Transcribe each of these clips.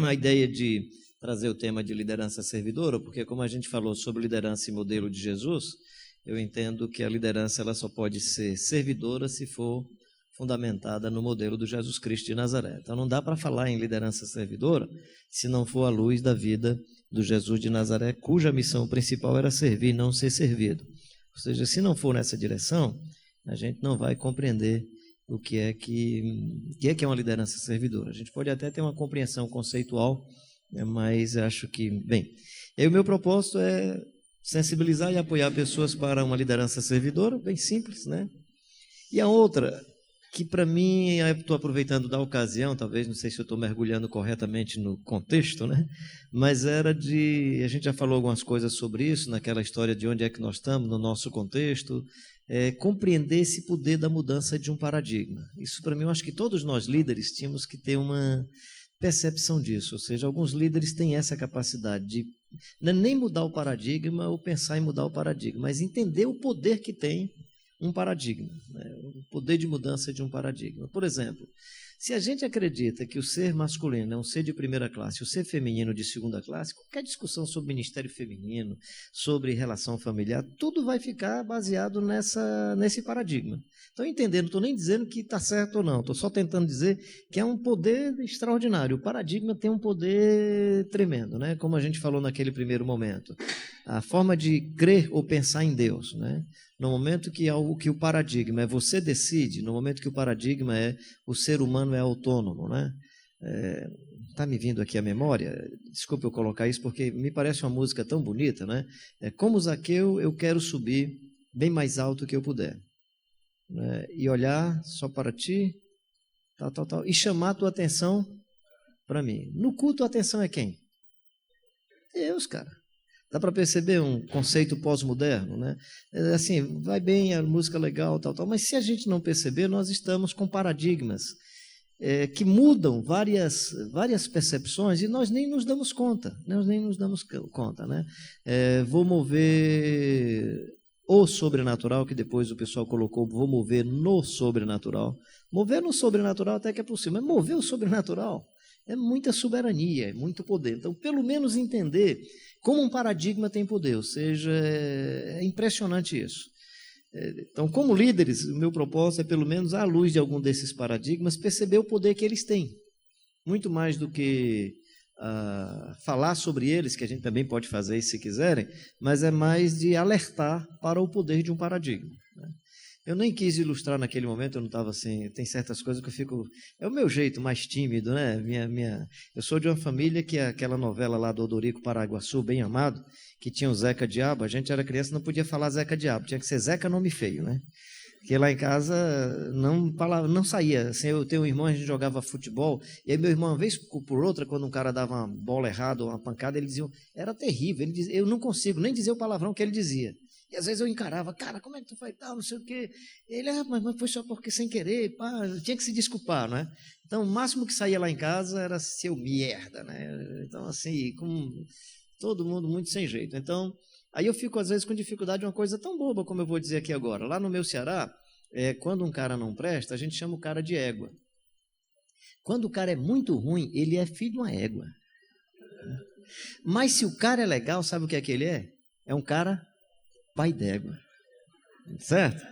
a ideia de trazer o tema de liderança servidora, porque como a gente falou sobre liderança e modelo de Jesus, eu entendo que a liderança ela só pode ser servidora se for fundamentada no modelo do Jesus Cristo de Nazaré. Então não dá para falar em liderança servidora se não for à luz da vida do Jesus de Nazaré, cuja missão principal era servir, não ser servido. Ou seja, se não for nessa direção, a gente não vai compreender o que é uma liderança servidora. A gente pode até ter uma compreensão conceitual, mas acho que, bem, o meu propósito é sensibilizar e apoiar pessoas para uma liderança servidora, bem simples, né? E a outra, que para mim, estou aproveitando da ocasião, talvez, não sei se eu estou mergulhando corretamente no contexto, né? Mas a gente já falou algumas coisas sobre isso, naquela história de onde é que nós estamos, no nosso contexto, compreender esse poder da mudança de um paradigma. Isso para mim, eu acho que todos nós líderes tínhamos que ter uma percepção disso, ou seja, alguns líderes têm essa capacidade de nem mudar o paradigma ou pensar em mudar o paradigma, mas entender o poder que tem um paradigma, né? O poder de mudança de um paradigma. Por exemplo, se a gente acredita que o ser masculino é um ser de primeira classe, o ser feminino de segunda classe, qualquer discussão sobre ministério feminino, sobre relação familiar, tudo vai ficar baseado nesse paradigma. Então, entendendo, não estou nem dizendo que está certo ou não, estou só tentando dizer que é um poder extraordinário. O paradigma tem um poder tremendo, né? Como a gente falou naquele primeiro momento. A forma de crer ou pensar em Deus, né? No momento que o paradigma é você decide, no momento que o paradigma é o ser humano é autônomo, né? Está me vindo aqui a memória, desculpe eu colocar isso, porque me parece uma música tão bonita, né? Como Zaqueu, eu quero subir bem mais alto que eu puder, né? E olhar só para ti, tal, e chamar a tua atenção para mim. No culto, a atenção é quem? Deus, cara. Dá para perceber um conceito pós-moderno, né? Assim, vai bem, a música legal, tal, mas se a gente não perceber, nós estamos com paradigmas que mudam várias percepções e nós nem nos damos conta, né? Vou mover o sobrenatural, que depois o pessoal colocou, vou mover no sobrenatural. Mover no sobrenatural até que é possível, mas mover o sobrenatural é muita soberania, é muito poder. Então, pelo menos entender como um paradigma tem poder, ou seja, é impressionante isso. Então, como líderes, o meu propósito é, pelo menos à luz de algum desses paradigmas, perceber o poder que eles têm. Muito mais do que falar sobre eles, que a gente também pode fazer isso se quiserem, mas é mais de alertar para o poder de um paradigma, né? Eu nem quis ilustrar naquele momento, eu não estava assim, tem certas coisas que eu fico, é o meu jeito mais tímido, né? Eu sou de uma família que aquela novela lá do Odorico Paraguaçu, Bem Amado, que tinha o Zeca Diabo, a gente era criança, não podia falar Zeca Diabo, tinha que ser Zeca Nome Feio, né? Porque lá em casa não saía, assim, eu tenho um irmão, a gente jogava futebol, e aí meu irmão, uma vez por outra, quando um cara dava uma bola errada, uma pancada, ele dizia, era terrível, ele dizia, eu não consigo nem dizer o palavrão que ele dizia. E às vezes eu encarava, cara, como é que tu faz tal, não sei o quê. Ele, mas foi só porque sem querer, pá, tinha que se desculpar, né? Então, o máximo que saía lá em casa era seu merda, né? Então, assim, com todo mundo muito sem jeito. Então, aí eu fico às vezes com dificuldade de uma coisa tão boba como eu vou dizer aqui agora. Lá no meu Ceará, quando um cara não presta, a gente chama o cara de égua. Quando o cara é muito ruim, ele é filho de uma égua. Mas se o cara é legal, sabe o que é que ele é? É um cara pai d'égua, certo?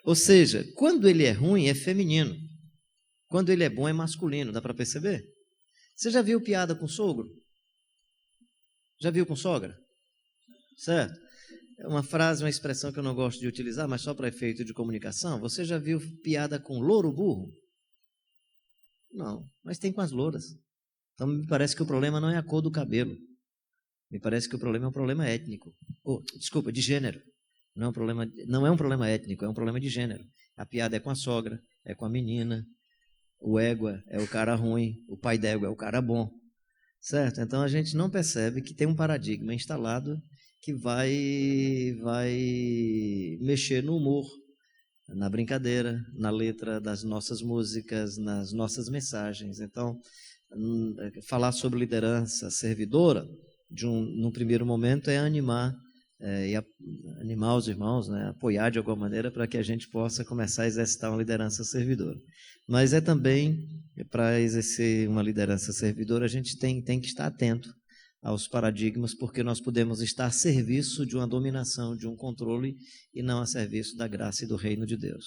Ou seja, quando ele é ruim é feminino, quando ele é bom é masculino, dá para perceber? Você já viu piada com sogro? Já viu com sogra? Certo? É uma frase, uma expressão que eu não gosto de utilizar, mas só para efeito de comunicação. Você já viu piada com louro burro? Não, mas tem com as louras. Então me parece que o problema não é a cor do cabelo. Me parece que o problema é um problema étnico. Desculpa, de gênero. Não é um problema étnico, é um problema de gênero. A piada é com a sogra, é com a menina, o égua é o cara ruim, o pai d'égua é o cara bom, certo? Então a gente não percebe que tem um paradigma instalado que vai mexer no humor, na brincadeira, na letra das nossas músicas, nas nossas mensagens. Então, falar sobre liderança servidora, num primeiro momento, é animar e animar os irmãos, né, apoiar de alguma maneira para que a gente possa começar a exercitar uma liderança servidora. Mas também, para exercer uma liderança servidora, a gente tem que estar atento aos paradigmas, porque nós podemos estar a serviço de uma dominação, de um controle, e não a serviço da graça e do reino de Deus.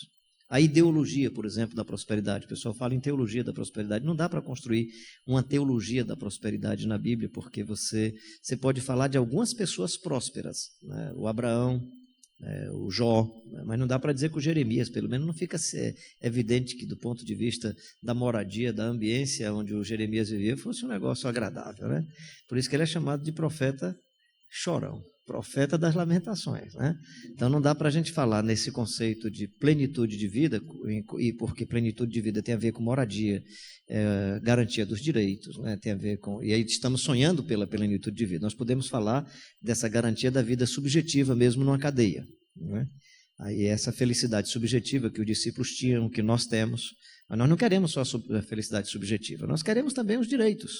A ideologia, por exemplo, da prosperidade, o pessoal fala em teologia da prosperidade, não dá para construir uma teologia da prosperidade na Bíblia, porque você pode falar de algumas pessoas prósperas, né? O Abraão, o Jó, mas não dá para dizer que o Jeremias, pelo menos não fica evidente que do ponto de vista da moradia, da ambiência onde o Jeremias vivia, fosse um negócio agradável, né? Por isso que ele é chamado de profeta chorão, profeta das lamentações, né? Então não dá para a gente falar nesse conceito de plenitude de vida, e porque plenitude de vida tem a ver com moradia, garantia dos direitos, né? Tem a ver com, e aí estamos sonhando pela plenitude de vida. Nós podemos falar dessa garantia da vida subjetiva mesmo numa cadeia, né? Aí essa felicidade subjetiva que os discípulos tinham, que nós temos, mas nós não queremos só a felicidade subjetiva, nós queremos também os direitos,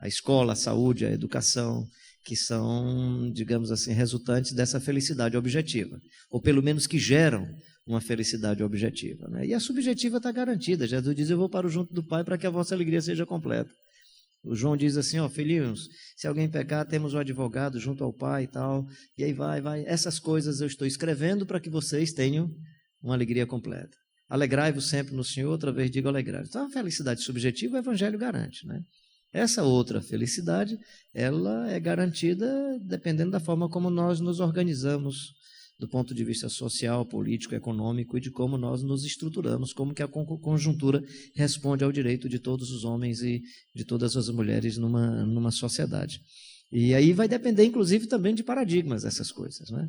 a escola, a saúde, a educação, que são, digamos assim, resultantes dessa felicidade objetiva, ou pelo menos que geram uma felicidade objetiva, né? E a subjetiva está garantida. Jesus diz: eu vou para o junto do Pai para que a vossa alegria seja completa. O João diz assim: ó, filhinhos, se alguém pecar, temos o advogado junto ao Pai e tal, e aí vai. Essas coisas eu estou escrevendo para que vocês tenham uma alegria completa. Alegrai-vos sempre no Senhor, outra vez digo alegrai-vos. Então a felicidade subjetiva o Evangelho garante, né? Essa outra felicidade, ela é garantida dependendo da forma como nós nos organizamos do ponto de vista social, político, econômico, e de como nós nos estruturamos, como que a conjuntura responde ao direito de todos os homens e de todas as mulheres numa sociedade. E aí vai depender, inclusive, também de paradigmas essas coisas, né?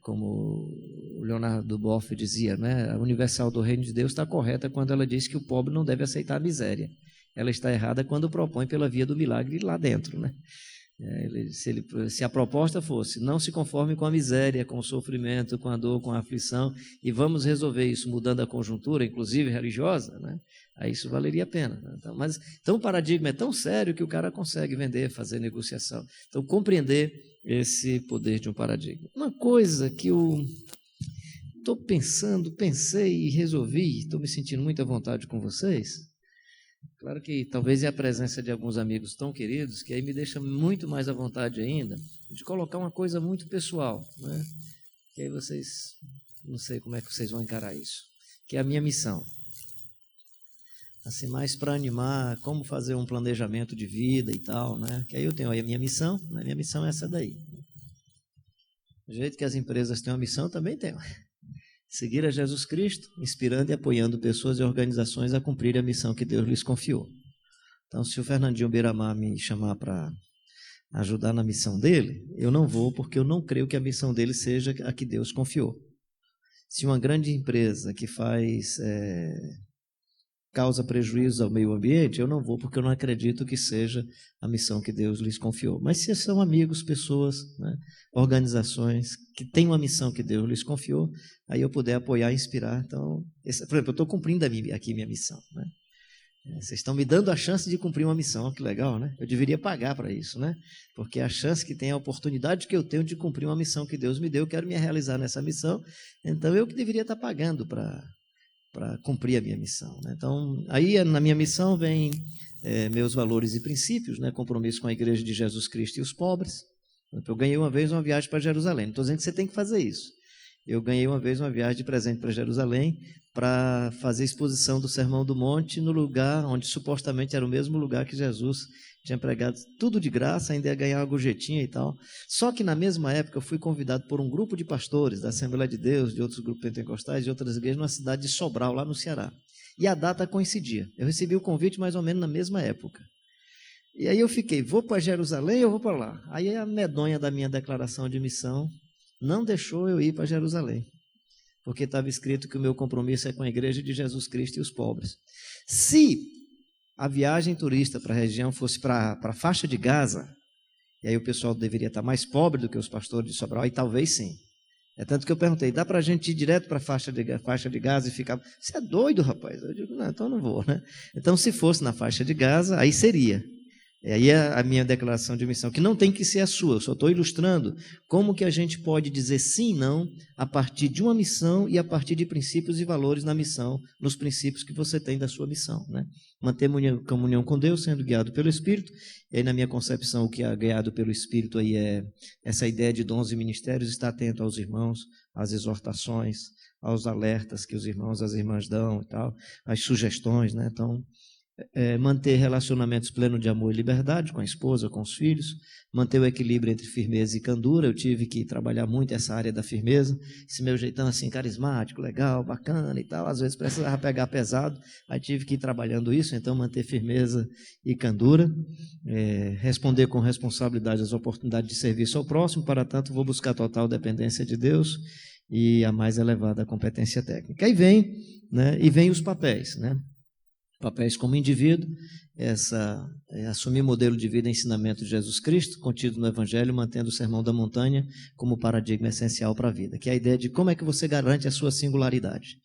Como o Leonardo Boff dizia, né? A universal do reino de Deus está correta quando ela diz que o pobre não deve aceitar a miséria. Ela está errada quando propõe pela via do milagre lá dentro, né? Se a proposta fosse: não se conforme com a miséria, com o sofrimento, com a dor, com a aflição, e vamos resolver isso mudando a conjuntura, inclusive religiosa, né? Aí isso valeria a pena, né? Então o paradigma é tão sério que o cara consegue vender, fazer negociação. Então compreender esse poder de um paradigma. Uma coisa que eu pensei e resolvi, estou me sentindo muito à vontade com vocês. Claro que talvez é a presença de alguns amigos tão queridos que aí me deixa muito mais à vontade ainda de colocar uma coisa muito pessoal, né? Que aí vocês, não sei como é que vocês vão encarar isso, que é a minha missão. Assim, mais para animar como fazer um planejamento de vida e tal, né? Que aí eu tenho aí a minha missão, né? Minha missão é essa daí. Do jeito que as empresas têm uma missão, eu também tenho. Seguir a Jesus Cristo, inspirando e apoiando pessoas e organizações a cumprir a missão que Deus lhes confiou. Então, se o Fernandinho Beiramar me chamar para ajudar na missão dele, eu não vou, porque eu não creio que a missão dele seja a que Deus confiou. Se uma grande empresa que causa prejuízo ao meio ambiente, eu não vou, porque eu não acredito que seja a missão que Deus lhes confiou. Mas se são amigos, pessoas, né, organizações que têm uma missão que Deus lhes confiou, aí eu puder apoiar e inspirar. Então, por exemplo, eu estou cumprindo aqui minha missão, né? Vocês estão me dando a chance de cumprir uma missão. Olha que legal, né? Eu deveria pagar para isso, né? Porque a chance que tem, a oportunidade que eu tenho de cumprir uma missão que Deus me deu, eu quero me realizar nessa missão, então eu que deveria estar pagando para cumprir a minha missão, né? Então, aí na minha missão vem meus valores e princípios, né? Compromisso com a Igreja de Jesus Cristo e os pobres. Eu ganhei uma vez uma viagem para Jerusalém. Não estou dizendo que você tem que fazer isso. Eu ganhei uma vez uma viagem de presente para Jerusalém para fazer exposição do Sermão do Monte no lugar onde supostamente era o mesmo lugar que Jesus tinha pregado, tudo de graça, ainda ia ganhar uma gorjetinha e tal. Só que na mesma época eu fui convidado por um grupo de pastores da Assembleia de Deus, de outros grupos pentecostais, de outras igrejas, numa cidade de Sobral, lá no Ceará. E a data coincidia. Eu recebi o convite mais ou menos na mesma época. E aí eu fiquei: vou para Jerusalém ou vou para lá? Aí a medonha da minha declaração de missão não deixou eu ir para Jerusalém, porque estava escrito que o meu compromisso é com a Igreja de Jesus Cristo e os pobres. Se a viagem turista para a região fosse para a faixa de Gaza, e aí o pessoal deveria estar mais pobre do que os pastores de Sobral, e talvez sim. É tanto que eu perguntei: dá para a gente ir direto para a faixa de Gaza e ficar? Você é doido, rapaz? Eu digo: não, então não vou, né? Então, se fosse na faixa de Gaza, aí seria. Aí é a minha declaração de missão, que não tem que ser a sua, eu só estou ilustrando como que a gente pode dizer sim e não a partir de uma missão e a partir de princípios e valores na missão, nos princípios que você tem da sua missão, né? Manter comunhão com Deus, sendo guiado pelo Espírito. E aí, na minha concepção, o que é guiado pelo Espírito aí é essa ideia de dons e ministérios, estar atento aos irmãos, às exortações, aos alertas que os irmãos e as irmãs dão e tal, às sugestões, né? Então, manter relacionamentos plenos de amor e liberdade com a esposa, com os filhos, manter o equilíbrio entre firmeza e candura. Eu tive que trabalhar muito essa área da firmeza, esse meu jeitão assim carismático, legal, bacana e tal, às vezes precisava pegar pesado, aí tive que ir trabalhando isso, então manter firmeza e candura, responder com responsabilidade às oportunidades de serviço ao próximo, para tanto vou buscar total dependência de Deus e a mais elevada competência técnica. Aí vem, né, e vem os papéis, né? Papéis como indivíduo, assumir modelo de vida e ensinamento de Jesus Cristo, contido no Evangelho, mantendo o Sermão da Montanha como paradigma essencial para a vida, que é a ideia de como é que você garante a sua singularidade.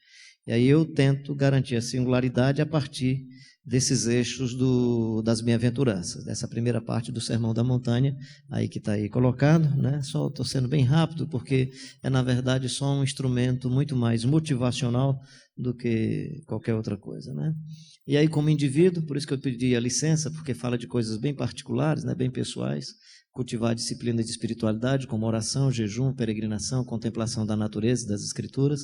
E aí eu tento garantir a singularidade a partir desses eixos das bem-aventuranças, dessa primeira parte do Sermão da Montanha, aí que está aí colocado, né? Só estou sendo bem rápido, porque é, na verdade, só um instrumento muito mais motivacional do que qualquer outra coisa, né? E aí, como indivíduo, por isso que eu pedi a licença, porque fala de coisas bem particulares, né, bem pessoais, cultivar a disciplina de espiritualidade, como oração, jejum, peregrinação, contemplação da natureza, das escrituras.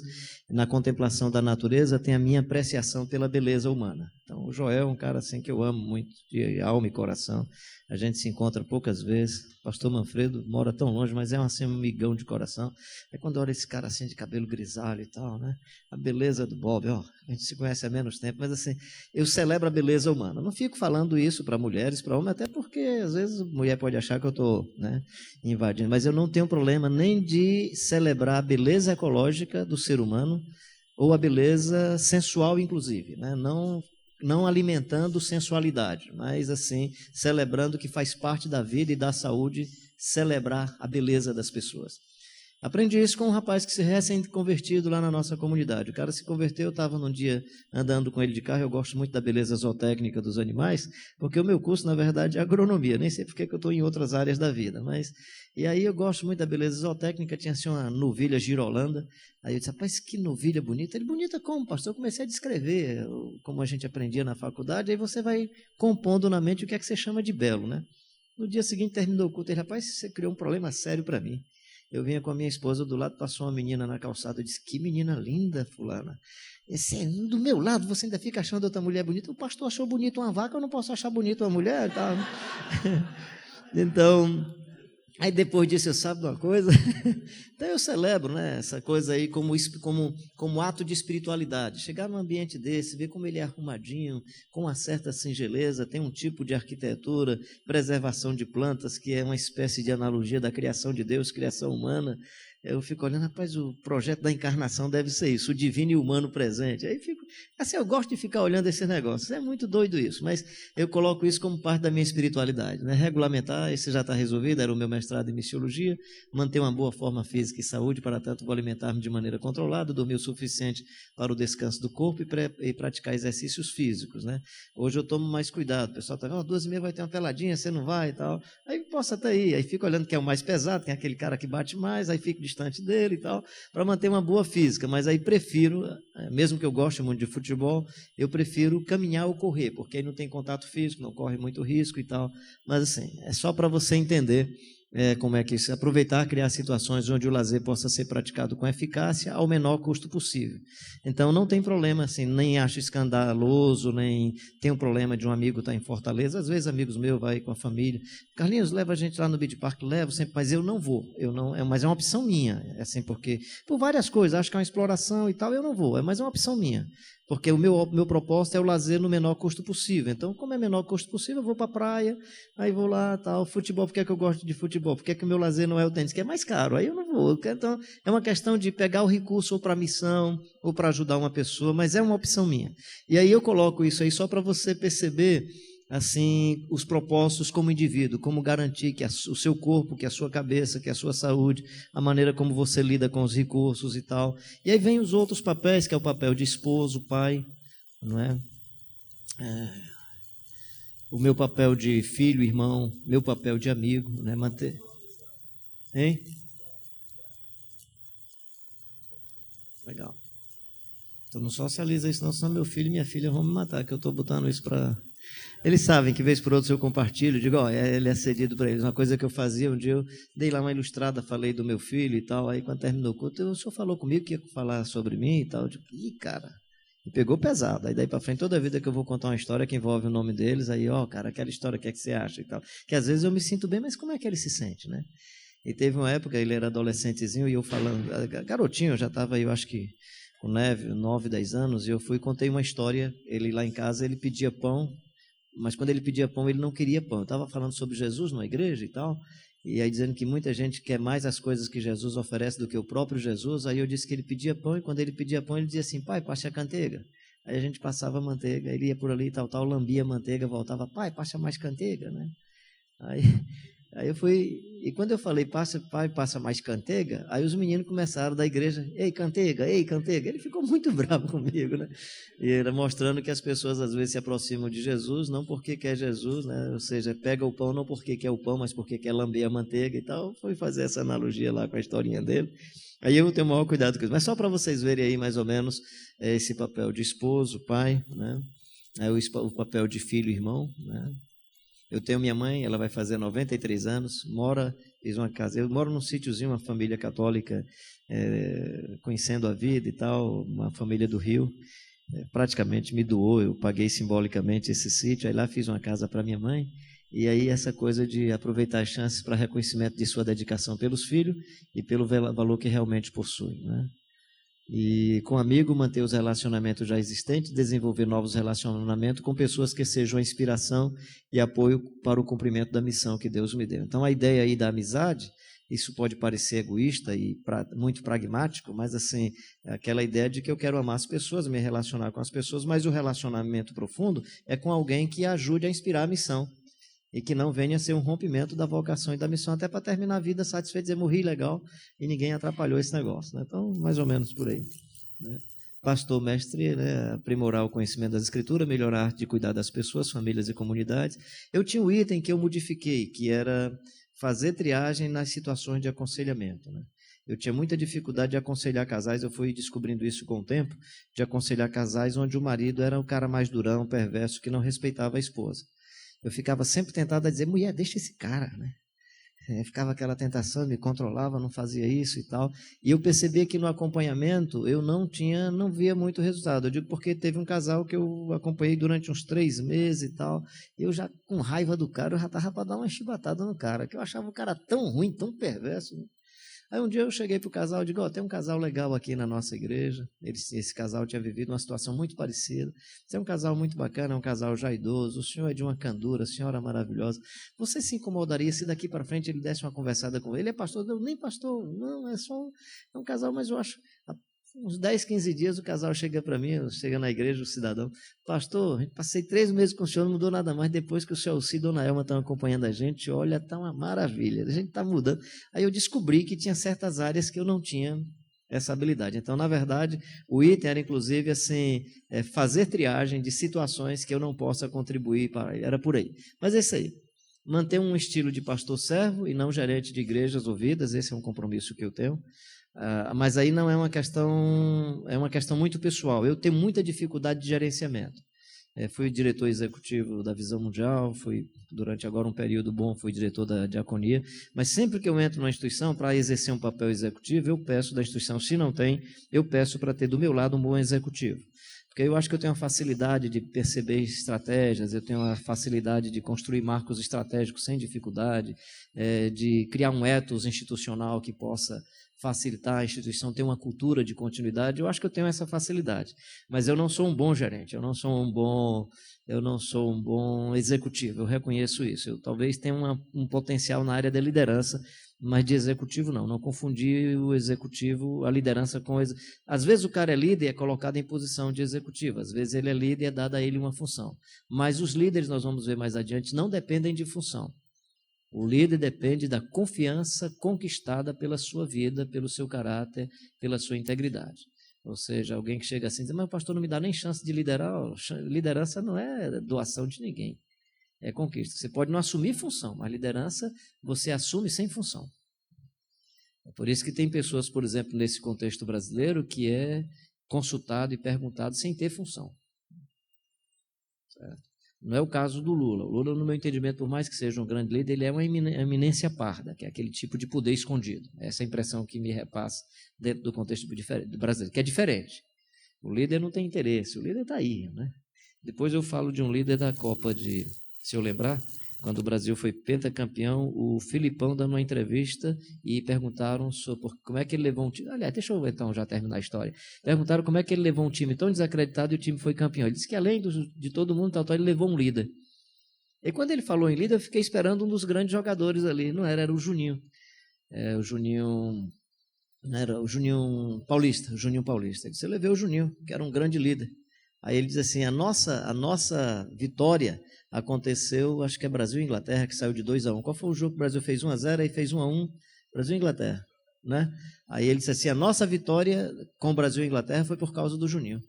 Na contemplação da natureza tem a minha apreciação pela beleza humana. Então, o Joel é um cara assim que eu amo muito, de alma e coração. A gente se encontra poucas vezes. O pastor Manfredo mora tão longe, mas é assim, um amigão de coração. É quando olha esse cara assim de cabelo grisalho e tal, né? A beleza do Bob, ó, a gente se conhece há menos tempo, mas assim, eu celebro a beleza humana. Não fico falando isso para mulheres, para homens, até porque às vezes a mulher pode achar que eu estou, né, invadindo, mas eu não tenho problema nem de celebrar a beleza ecológica do ser humano ou a beleza sensual, inclusive, né? Não alimentando sensualidade, mas assim, celebrando que faz parte da vida e da saúde, celebrar a beleza das pessoas. Aprendi isso com um rapaz que se recém-convertido lá na nossa comunidade. O cara se converteu, eu estava num dia andando com ele de carro, eu gosto muito da beleza zootécnica dos animais, porque o meu curso, na verdade, é agronomia, nem sei porque que eu estou em outras áreas da vida, mas... E aí eu gosto muito da beleza zootécnica, tinha assim uma novilha girolanda, aí eu disse, rapaz, que novilha bonita. Ele, bonita como, pastor? Eu comecei a descrever, como a gente aprendia na faculdade, aí você vai compondo na mente o que é que você chama de belo, né? No dia seguinte terminou o culto, ele, rapaz, você criou um problema sério para mim. Eu vinha com a minha esposa do lado, passou uma menina na calçada, eu disse, que menina linda, fulana. Esse, do meu lado, você ainda fica achando outra mulher bonita? O pastor achou bonito uma vaca, eu não posso achar bonito uma mulher? Tá? Então, aí depois disso, eu sabe de uma coisa? Então eu celebro, né, essa coisa aí como ato de espiritualidade. Chegar num ambiente desse, ver como ele é arrumadinho, com uma certa singeleza, tem um tipo de arquitetura, preservação de plantas, que é uma espécie de analogia da criação de Deus, criação humana. Eu fico olhando, rapaz, o projeto da encarnação deve ser isso, o divino e o humano presente. Aí fico, assim, eu gosto de ficar olhando esses negócios, é muito doido isso, mas eu coloco isso como parte da minha espiritualidade, né? Regulamentar, esse já está resolvido, era o meu mestrado em missiologia, manter uma boa forma física e saúde, para tanto vou alimentar-me de maneira controlada, dormir o suficiente para o descanso do corpo e praticar exercícios físicos, né? Hoje eu tomo mais cuidado, o pessoal está vendo, 2h30 vai ter uma peladinha, você não vai e tal, aí posso até ir, aí fico olhando que é o mais pesado, tem aquele cara que bate mais, aí fico distante dele e tal, para manter uma boa física, mas aí prefiro, mesmo que eu goste muito de futebol, eu prefiro caminhar ou correr, porque aí não tem contato físico, não corre muito risco e tal, mas assim, é só para você entender como é que isso, aproveitar, criar situações onde o lazer possa ser praticado com eficácia ao menor custo possível. Então não tem problema assim, nem acho escandaloso, nem tem um problema de um amigo estar em Fortaleza, às vezes amigos meus vai com a família, Carlinhos, leva a gente lá no Beach Park, levo sempre, mas eu não vou, mas é uma opção minha, assim, porque por várias coisas, acho que é uma exploração e tal, eu não vou, mas é uma opção minha. Porque o meu propósito é o lazer no menor custo possível. Então, como é menor custo possível, eu vou para a praia, aí vou lá, tal, futebol, por que é que eu gosto de futebol? Por que é que o meu lazer não é o tênis? Que é mais caro, aí eu não vou. Então, é uma questão de pegar o recurso ou para missão, ou para ajudar uma pessoa, mas é uma opção minha. E aí eu coloco isso aí só para você perceber, assim, os propósitos como indivíduo, como garantir que o seu corpo, que a sua cabeça, que a sua saúde, a maneira como você lida com os recursos e tal. E aí vem os outros papéis, que é o papel de esposo, pai, não é? o meu papel de filho, irmão, meu papel de amigo, né? Manter. Hein? Legal. Então não socializa isso, não, senão meu filho e minha filha vão me matar, que eu estou botando isso para. Eles sabem que, vez por outra, eu compartilho, digo, ó, ele é cedido para eles. Uma coisa que eu fazia, um dia eu dei lá uma ilustrada, falei do meu filho e tal, aí quando terminou o culto, o senhor falou comigo que ia falar sobre mim e tal. Eu digo, ih, cara, me pegou pesado. Aí daí para frente, toda vida que eu vou contar uma história que envolve o nome deles, aí, ó, cara, aquela história, o que é que você acha e tal. Que às vezes eu me sinto bem, mas como é que ele se sente, né? E teve uma época, ele era adolescentezinho e eu falando, garotinho, eu já estava aí, eu acho que com 9, 10 anos, e eu fui e contei uma história, ele lá em casa, ele pedia pão, mas quando ele pedia pão, ele não queria pão. Eu estava falando sobre Jesus numa igreja e tal, e aí dizendo que muita gente quer mais as coisas que Jesus oferece do que o próprio Jesus. Aí eu disse que ele pedia pão, e quando ele pedia pão, ele dizia assim, pai, passe a canteiga. Aí a gente passava a manteiga, ele ia por ali, tal, lambia a manteiga, voltava, pai, passa mais canteiga, né? Aí, aí eu fui, e quando eu falei, pai, passa mais canteiga, aí os meninos começaram da igreja, ei, canteiga, ele ficou muito bravo comigo, né? E era mostrando que as pessoas às vezes se aproximam de Jesus, não porque quer Jesus, né? Ou seja, pega o pão não porque quer o pão, mas porque quer lamber a manteiga e tal. Foi fazer essa analogia lá com a historinha dele. Aí eu tenho o maior cuidado com isso, mas só para vocês verem aí mais ou menos esse papel de esposo, pai, né? Aí o papel de filho e irmão, né? Eu tenho minha mãe, ela vai fazer 93 anos, fiz uma casa, eu moro num sítiozinho, uma família católica, conhecendo a vida e tal, uma família do Rio, praticamente me doou, eu paguei simbolicamente esse sítio, aí lá fiz uma casa para minha mãe, e aí essa coisa de aproveitar as chances para reconhecimento de sua dedicação pelos filhos e pelo valor que realmente possui, né? E com amigo, manter os relacionamentos já existentes, desenvolver novos relacionamentos com pessoas que sejam inspiração e apoio para o cumprimento da missão que Deus me deu. Então, a ideia aí da amizade, isso pode parecer egoísta e muito pragmático, mas assim, é aquela ideia de que eu quero amar as pessoas, me relacionar com as pessoas, mas o relacionamento profundo é com alguém que ajude a inspirar a missão e que não venha a ser um rompimento da vocação e da missão, até para terminar a vida satisfeito, dizer, morri legal e ninguém atrapalhou esse negócio, né? Então, mais ou menos por aí, né? Pastor, mestre, né? Aprimorar o conhecimento das escrituras, melhorar a arte de cuidar das pessoas, famílias e comunidades. Eu tinha um item que eu modifiquei, que era fazer triagem nas situações de aconselhamento, né? Eu tinha muita dificuldade de aconselhar casais, eu fui descobrindo isso com o tempo, de aconselhar casais onde o marido era o cara mais durão, perverso, que não respeitava a esposa. Eu ficava sempre tentado a dizer, mulher, deixa esse cara, né? Ficava aquela tentação, me controlava, não fazia isso e tal. E eu percebia que no acompanhamento eu não via muito resultado. Eu digo porque teve um casal que eu acompanhei durante uns 3 meses e tal. Eu já, com raiva do cara, eu já estava para dar uma chibatada no cara, que eu achava o cara tão ruim, tão perverso, né? Aí um dia eu cheguei para o casal e digo, tem um casal legal aqui na nossa igreja. Esse casal tinha vivido uma situação muito parecida. Esse é um casal muito bacana, é um casal já idoso, o senhor é de uma candura, a senhora maravilhosa. Você se incomodaria se daqui para frente ele desse uma conversada com ele? Ele é pastor? Não, nem pastor, não, é um casal, mas eu acho... Uns 10, 15 dias o casal chega para mim, chega na igreja, o cidadão, pastor, passei 3 meses com o senhor, não mudou nada mais, depois que o senhor e Dona Elma estão acompanhando a gente, olha, está uma maravilha, a gente está mudando. Aí eu descobri que tinha certas áreas que eu não tinha essa habilidade. Então, na verdade, o item era inclusive assim, fazer triagem de situações que eu não possa contribuir para ele, era por aí. Mas é isso aí. Manter um estilo de pastor servo e não gerente de igrejas ou vidas, esse é um compromisso que eu tenho. Mas aí não é uma questão muito pessoal. Eu tenho muita dificuldade de gerenciamento. Fui diretor executivo da Visão Mundial, durante agora um período bom, fui diretor da Diaconia, mas sempre que eu entro numa instituição para exercer um papel executivo, eu peço da instituição, se não tem, eu peço para ter do meu lado um bom executivo. Porque eu acho que eu tenho uma facilidade de perceber estratégias, eu tenho uma facilidade de construir marcos estratégicos sem dificuldade, de criar um ethos institucional que possa facilitar a instituição ter uma cultura de continuidade. Eu acho que eu tenho essa facilidade, mas eu não sou um bom gerente, eu não sou um bom executivo, eu reconheço isso. Eu talvez tenha um potencial na área da liderança, mas de executivo não confundir o executivo, a liderança com... Às vezes o cara é líder e é colocado em posição de executivo, às vezes ele é líder e é dada a ele uma função, mas os líderes, nós vamos ver mais adiante, não dependem de função. O líder depende da confiança conquistada pela sua vida, pelo seu caráter, pela sua integridade. Ou seja, alguém que chega assim e diz, mas o pastor não me dá nem chance de liderar. Liderança não é doação de ninguém. é conquista. Você pode não assumir função, mas liderança você assume sem função. É por isso que tem pessoas, por exemplo, nesse contexto brasileiro, que é consultado e perguntado sem ter função. Certo? Não é o caso do Lula. O Lula, no meu entendimento, por mais que seja um grande líder, ele é uma eminência parda, que é aquele tipo de poder escondido. Essa é a impressão que me repassa dentro do contexto do brasileiro, que é diferente. O líder não tem interesse, o líder está aí, né? Depois eu falo de um líder da Copa se eu lembrar, quando o Brasil foi pentacampeão, o Filipão dando uma entrevista e perguntaram sobre como é que ele levou um time. Aliás, deixa eu então já terminar a história. Perguntaram como é que ele levou um time tão desacreditado e o time foi campeão. Ele disse que além de todo mundo, ele levou um líder. E quando ele falou em líder, eu fiquei esperando um dos grandes jogadores ali. Não era o Juninho. O Juninho. Não era o Juninho Paulista. Ele disse: eu levei o Juninho, que era um grande líder. Aí ele diz assim: a nossa vitória aconteceu, acho que é Brasil e Inglaterra, que saiu de 2-1. Qual foi o jogo que o Brasil fez 1-0 e fez 1-1? Brasil e Inglaterra, né? Aí ele disse assim: a nossa vitória com o Brasil e Inglaterra foi por causa do Juninho.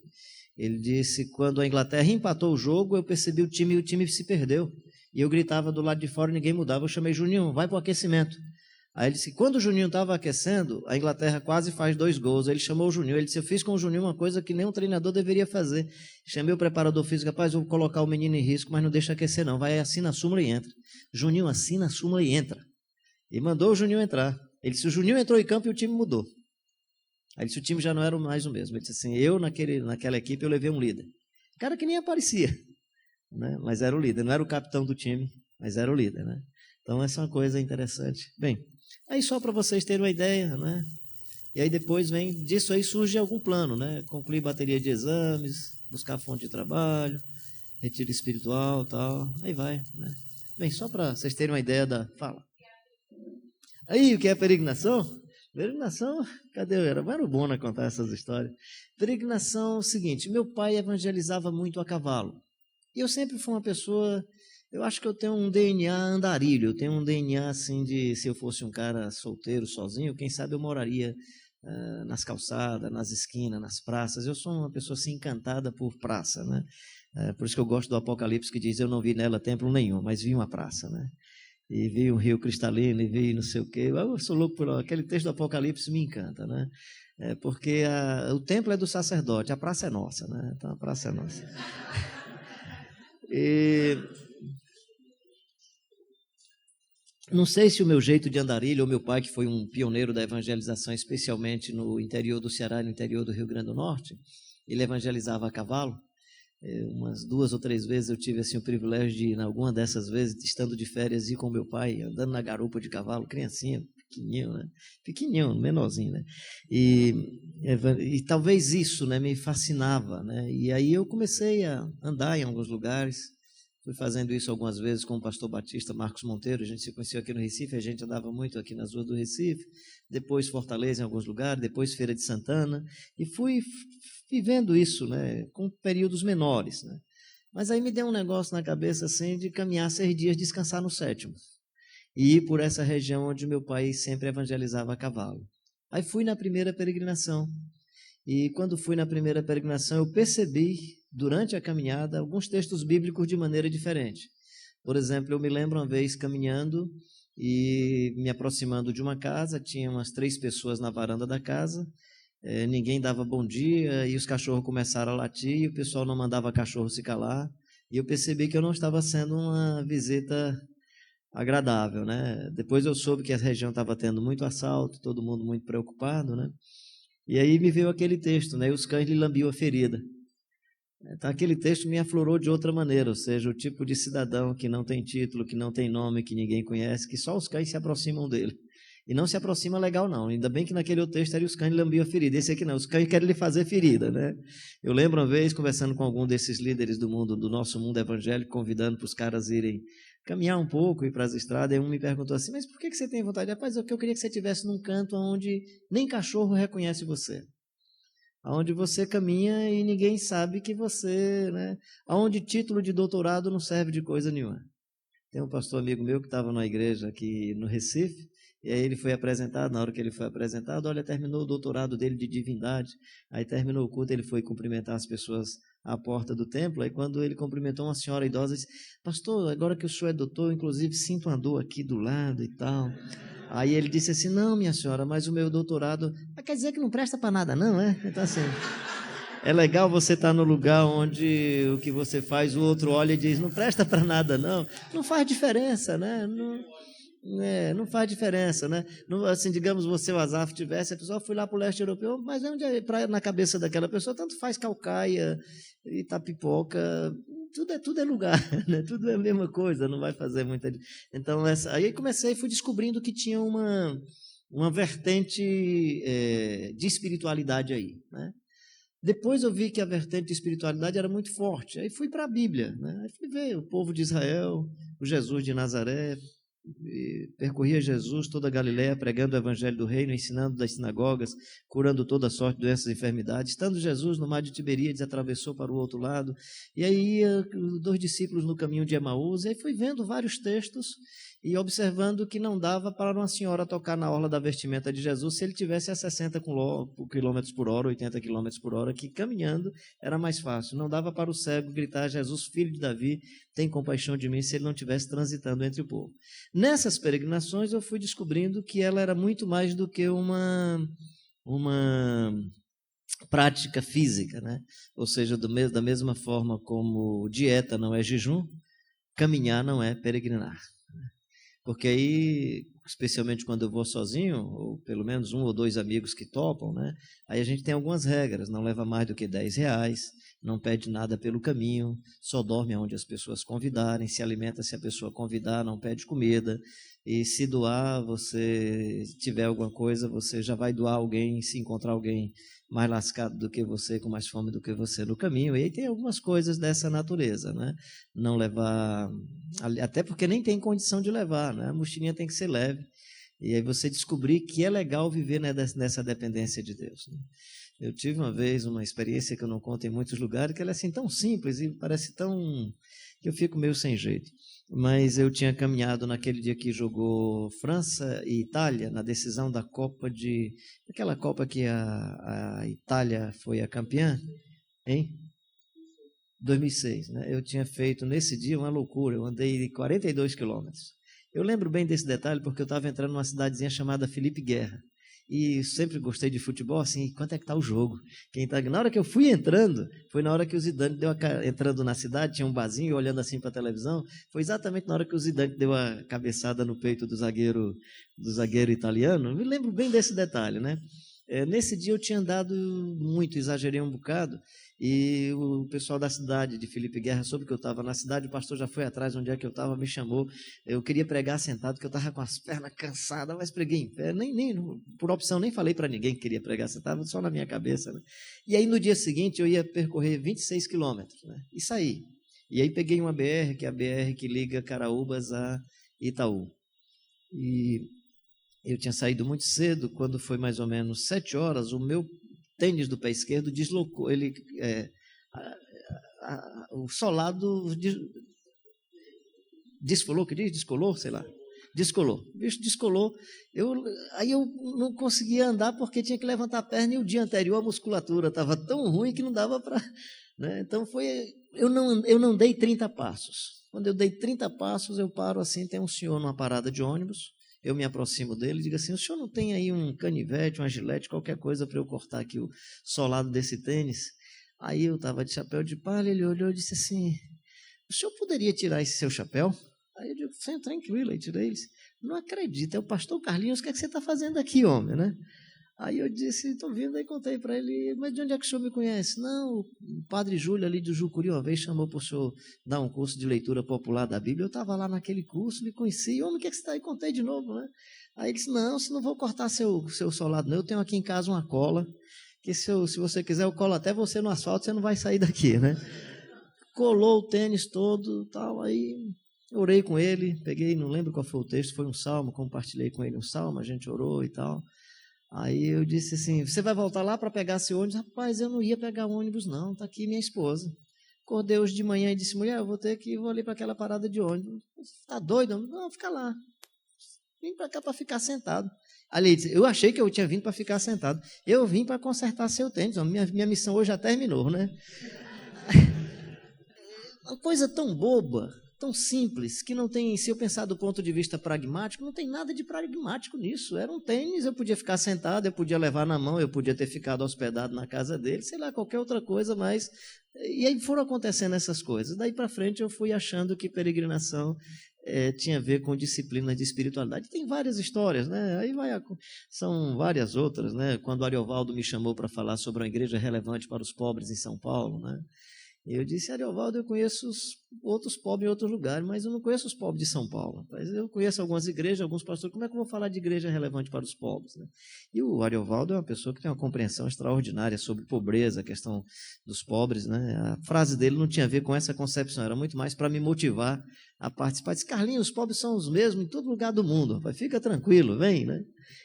Ele disse: quando a Inglaterra empatou o jogo, eu percebi o time se perdeu. E eu gritava do lado de fora, ninguém mudava. Eu chamei: Juninho, vai para o aquecimento. Aí ele disse: quando o Juninho estava aquecendo, a Inglaterra quase faz 2 gols. Ele chamou o Juninho, ele disse: eu fiz com o Juninho uma coisa que nenhum treinador deveria fazer. Chamei o preparador físico: rapaz, eu vou colocar o menino em risco, mas não deixa aquecer não, vai, assina a súmula e entra. Juninho assina a súmula e entra. E mandou o Juninho entrar. Ele disse: o Juninho entrou em campo e o time mudou. Aí ele disse: o time já não era mais o mesmo. Ele disse assim: eu naquela equipe eu levei um líder. Cara que nem aparecia, né? Mas era o líder, não era o capitão do time, mas era o líder, né? Então essa é uma coisa interessante. Bem, aí só para vocês terem uma ideia, né? E aí depois disso aí surge algum plano, né? Concluir bateria de exames, buscar fonte de trabalho, retiro espiritual, tal, aí vai, né? Bem, só para vocês terem uma ideia fala. Aí, o que é peregrinação? Peregrinação, cadê eu? Era bom, né, contar essas histórias. Peregrinação é o seguinte: meu pai evangelizava muito a cavalo. E eu sempre fui uma pessoa, eu acho que eu tenho um DNA andarilho, eu tenho um DNA assim se eu fosse um cara solteiro, sozinho, quem sabe eu moraria nas calçadas, nas esquinas, nas praças. Eu sou uma pessoa assim encantada por praça, né? Por isso que eu gosto do Apocalipse, que diz: eu não vi nela templo nenhum, mas vi uma praça, né? E vi um rio cristalino, e vi não sei o quê. Eu sou louco por aquele texto do Apocalipse, me encanta, né? Porque o templo é do sacerdote, a praça é nossa, né? Então a praça é nossa. E não sei se o meu jeito de andarilho, ou meu pai, que foi um pioneiro da evangelização, especialmente no interior do Ceará e no interior do Rio Grande do Norte, ele evangelizava a cavalo. Umas 2 ou 3 vezes eu tive assim, o privilégio de, em alguma dessas vezes, estando de férias, ir com meu pai, andando na garupa de cavalo, criancinha, pequenininho, né? Pequenininho, menorzinho, né? E talvez isso, né, me fascinava, né? E aí eu comecei a andar em alguns lugares, fui fazendo isso algumas vezes com o pastor batista Marcos Monteiro. A gente se conheceu aqui no Recife, a gente andava muito aqui nas ruas do Recife, depois Fortaleza em alguns lugares, depois Feira de Santana, e fui vivendo isso, né, com períodos menores, né? Mas aí me deu um negócio na cabeça assim de caminhar 6 dias, descansar no 7º, e ir por essa região onde meu pai sempre evangelizava a cavalo. Aí fui na primeira peregrinação, e quando fui na primeira peregrinação eu percebi, durante a caminhada, alguns textos bíblicos de maneira diferente. Por exemplo, eu me lembro uma vez caminhando e me aproximando de uma casa, tinha umas 3 pessoas na varanda da casa, ninguém dava bom dia, e os cachorros começaram a latir, e o pessoal não mandava cachorro se calar, e eu percebi que eu não estava sendo uma visita agradável, né? Depois eu soube que a região estava tendo muito assalto, todo mundo muito preocupado, né? E aí me veio aquele texto, né? E os cães lhe lambiam a ferida. Então aquele texto me aflorou de outra maneira, ou seja, o tipo de cidadão que não tem título, que não tem nome, que ninguém conhece, que só os cães se aproximam dele. E não se aproxima legal não, ainda bem que naquele outro texto era os cães lambiam a ferida, esse aqui não, os cães querem lhe fazer ferida, né? Eu lembro uma vez, conversando com algum desses líderes do nosso mundo evangélico, convidando para os caras irem caminhar um pouco, ir para as estradas, e um me perguntou assim: mas por que você tem vontade? Rapaz, eu queria que você estivesse num canto onde nem cachorro reconhece você, onde você caminha e ninguém sabe que você, né? Onde título de doutorado não serve de coisa nenhuma. Tem um pastor amigo meu que estava na igreja aqui no Recife, e aí ele foi apresentado. Na hora que ele foi apresentado, olha, terminou o doutorado dele de divindade, aí terminou o culto, ele foi cumprimentar as pessoas à porta do templo, aí quando ele cumprimentou uma senhora idosa, disse, pastor, agora que o senhor é doutor, eu, inclusive sinto uma dor aqui do lado e tal. Aí ele disse assim, não, minha senhora, mas o meu doutorado, quer dizer que não presta para nada não, é? Então assim, é legal você estar no lugar onde o que você faz, o outro olha e diz, não presta para nada não, não faz diferença, né? Não faz diferença, né? Não, assim, digamos, você, o Azaf, tivesse, a pessoa foi lá para o leste europeu, mas na cabeça daquela pessoa, tanto faz Calcaia, Itapipoca, tudo é lugar, né? Tudo é a mesma coisa, não vai fazer muita diferença. Então, aí comecei e fui descobrindo que tinha uma vertente de espiritualidade aí, né? Depois eu vi que a vertente de espiritualidade era muito forte, aí fui para a Bíblia, né? Aí fui ver o povo de Israel, o Jesus de Nazaré, percorria Jesus toda a Galiléia, pregando o evangelho do reino, ensinando das sinagogas, curando toda sorte de doenças e enfermidades. Estando Jesus no mar de Tiberíades, atravessou para o outro lado, e aí ia os 2 discípulos no caminho de Emaús, e aí fui vendo vários textos e observando que não dava para uma senhora tocar na orla da vestimenta de Jesus se ele tivesse a 60 km por hora, 80 km por hora, que caminhando era mais fácil. Não dava para o cego gritar, Jesus, filho de Davi, tem compaixão de mim, se ele não estivesse transitando entre o povo. Nessas peregrinações eu fui descobrindo que ela era muito mais do que uma prática física, né? Ou seja, da mesma forma como dieta não é jejum, caminhar não é peregrinar. Porque aí, especialmente quando eu vou sozinho, ou pelo menos 1 ou 2 amigos que topam, né? Aí a gente tem algumas regras, não leva mais do que R$10, não pede nada pelo caminho, só dorme onde as pessoas convidarem, se alimenta se a pessoa convidar, não pede comida, e se doar, você tiver alguma coisa, você já vai doar alguém, se encontrar alguém mais lascado do que você, com mais fome do que você no caminho, e aí tem algumas coisas dessa natureza, né? Não levar, até porque nem tem condição de levar, né? A mochilinha tem que ser leve, e aí você descobrir que é legal viver, né, nessa dependência de Deus, né? Eu tive uma vez uma experiência que eu não conto em muitos lugares, que ela é assim tão simples e parece tão... que eu fico meio sem jeito. Mas eu tinha caminhado naquele dia que jogou França e Itália, na decisão da Copa de... aquela Copa que a Itália foi a campeã, hein? 2006, né? Eu tinha feito nesse dia uma loucura, eu andei 42 quilômetros. Eu lembro bem desse detalhe porque eu estava entrando numa cidadezinha chamada Felipe Guerra. E sempre gostei de futebol, assim, quanto é que está o jogo? Na hora que eu fui entrando, foi na hora que o Zidane entrando na cidade, tinha um barzinho, olhando assim para a televisão, foi exatamente na hora que o Zidane deu a cabeçada no peito do zagueiro italiano. Me lembro bem desse detalhe, né? Nesse dia eu tinha andado muito, exagerei um bocado, e o pessoal da cidade de Felipe Guerra soube que eu estava na cidade, o pastor já foi atrás onde é que eu estava, me chamou, eu queria pregar sentado, porque eu estava com as pernas cansadas, mas preguei em pé, por opção nem falei para ninguém que queria pregar sentado, só na minha cabeça, né? E aí no dia seguinte eu ia percorrer 26 quilômetros, né? E saí, e aí peguei uma BR, que é a BR que liga Caraúbas a Itaú, e eu tinha saído muito cedo, quando foi mais ou menos 7 horas, o meu tênis do pé esquerdo deslocou, o solado descolou, que diz? Descolou, sei lá. Descolou. O bicho descolou. Aí eu não conseguia andar porque tinha que levantar a perna e o dia anterior a musculatura estava tão ruim que não dava para... né? Então eu não dei 30 passos. Quando eu dei 30 passos, eu paro assim, tem um senhor numa parada de ônibus, eu me aproximo dele e digo assim, o senhor não tem aí um canivete, uma gilete, qualquer coisa para eu cortar aqui o solado desse tênis? Aí eu estava de chapéu de palha, ele olhou e disse assim, o senhor poderia tirar esse seu chapéu? Aí eu digo, sim, tranquilo, aí tirei ele. Não acredito, é o pastor Carlinhos, o que é que você está fazendo aqui, homem, né? Aí eu disse, estou vindo, aí contei para ele, mas de onde é que o senhor me conhece? Não, o padre Júlio ali de Jucuri uma vez chamou para o senhor dar um curso de leitura popular da Bíblia, eu estava lá naquele curso, lhe conheci, homem, o que é que você está aí? Contei de novo, né? Aí ele disse, não, se não vou cortar seu solado não, eu tenho aqui em casa uma cola, que se você quiser eu colo até você no asfalto, você não vai sair daqui, né? Colou o tênis todo, tal, aí orei com ele, peguei, não lembro qual foi o texto, foi um salmo, compartilhei com ele um salmo, a gente orou e tal. Aí eu disse assim, você vai voltar lá para pegar seu ônibus? Rapaz, eu não ia pegar ônibus não, está aqui minha esposa. acordei hoje de manhã e disse, mulher, eu vou ali para aquela parada de ônibus. Está doido? Não, fica lá. Vim para cá para ficar sentado. Ali, eu achei que eu tinha vindo para ficar sentado. Eu vim para consertar seu tênis. Minha missão hoje já terminou, né? Uma coisa tão boba, tão simples, que não tem, se eu pensar do ponto de vista pragmático, não tem nada de pragmático nisso. Era um tênis, eu podia ficar sentado, eu podia levar na mão, eu podia ter ficado hospedado na casa dele, sei lá, qualquer outra coisa, mas... E aí foram acontecendo essas coisas. Daí para frente eu fui achando que peregrinação tinha a ver com disciplina de espiritualidade. Tem várias histórias, né? São várias outras, né? Quando o Ariovaldo me chamou para falar sobre uma igreja relevante para os pobres em São Paulo, né? Eu disse, Ariovaldo, eu conheço os outros pobres em outros lugares, mas eu não conheço os pobres de São Paulo. Mas eu conheço algumas igrejas, alguns pastores, como é que eu vou falar de igreja relevante para os pobres, né? E o Ariovaldo é uma pessoa que tem uma compreensão extraordinária sobre pobreza, a questão dos pobres, né? A frase dele não tinha a ver com essa concepção, era muito mais para me motivar a participar. Disse, Carlinhos, os pobres são os mesmos em todo lugar do mundo, rapaz, fica tranquilo, vem, né?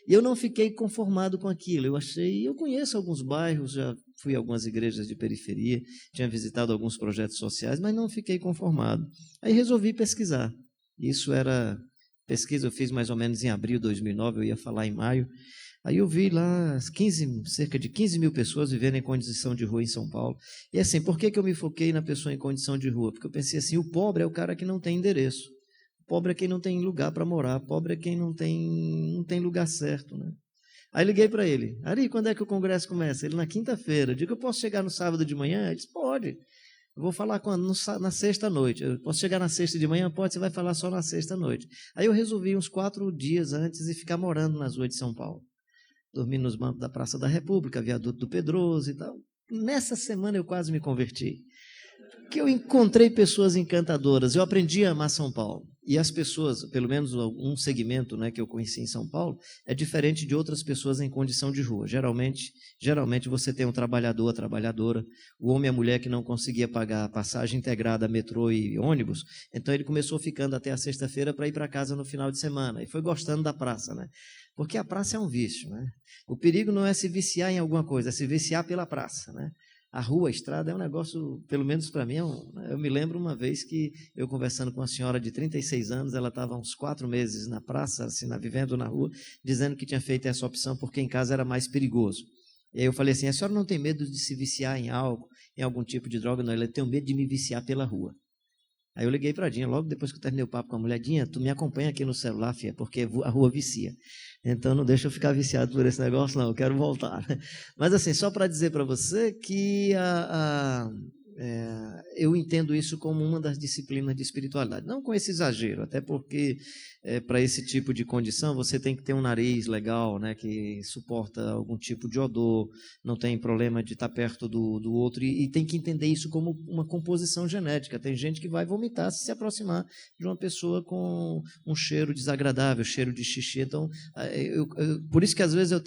E eu não fiquei conformado com aquilo, eu conheço alguns bairros, já fui a algumas igrejas de periferia, tinha visitado alguns projetos sociais, mas não fiquei conformado. Aí resolvi pesquisar. Isso era pesquisa, eu fiz mais ou menos em abril de 2009, eu ia falar em maio. Aí eu vi lá cerca de 15 mil pessoas vivendo em condição de rua em São Paulo. E assim, por que eu me foquei na pessoa em condição de rua? Porque eu pensei assim, o pobre é o cara que não tem endereço. O pobre é quem não tem lugar para morar. O pobre é quem não tem lugar certo, né? Aí liguei para ele, Ari, quando é que o congresso começa? Ele, na quinta-feira. Eu digo, eu posso chegar no sábado de manhã? Ele disse, pode. Eu vou falar quando? Na sexta-noite. Eu posso chegar na sexta de manhã? Pode, você vai falar só na sexta-noite. Aí eu resolvi uns 4 dias antes e ficar morando nas ruas de São Paulo. Dormi nos bancos da Praça da República, Viaduto do Pedroso e tal. Nessa semana eu quase me converti. Que eu encontrei pessoas encantadoras, eu aprendi a amar São Paulo. E as pessoas, pelo menos um segmento, né, que eu conheci em São Paulo, é diferente de outras pessoas em condição de rua. Geralmente você tem um trabalhador, a trabalhadora, o homem e a mulher que não conseguia pagar a passagem integrada, metrô e ônibus, então ele começou ficando até a sexta-feira para ir para casa no final de semana, e foi gostando da praça, né? Porque a praça é um vício, né? O perigo não é se viciar em alguma coisa, é se viciar pela praça, né? A rua, a estrada é um negócio, pelo menos para mim, eu me lembro uma vez que eu conversando com uma senhora de 36 anos, ela estava há uns 4 meses na praça, assim, vivendo na rua, dizendo que tinha feito essa opção porque em casa era mais perigoso. E aí eu falei assim, a senhora não tem medo de se viciar em álcool, em algum tipo de droga? Não, ela tem medo de me viciar pela rua. Aí eu liguei para a Dinha, logo depois que eu terminei o papo com a mulher, Dinha, tu me acompanha aqui no celular, filha, porque a rua vicia. Então não deixa eu ficar viciado por esse negócio, não, eu quero voltar. Mas assim, só para dizer para você que eu entendo isso como uma das disciplinas de espiritualidade. Não com esse exagero, até porque para esse tipo de condição você tem que ter um nariz legal, né, que suporta algum tipo de odor, não tem problema de estar perto do outro, e tem que entender isso como uma composição genética. Tem gente que vai vomitar se aproximar de uma pessoa com um cheiro desagradável, cheiro de xixi. Então, por isso que às vezes eu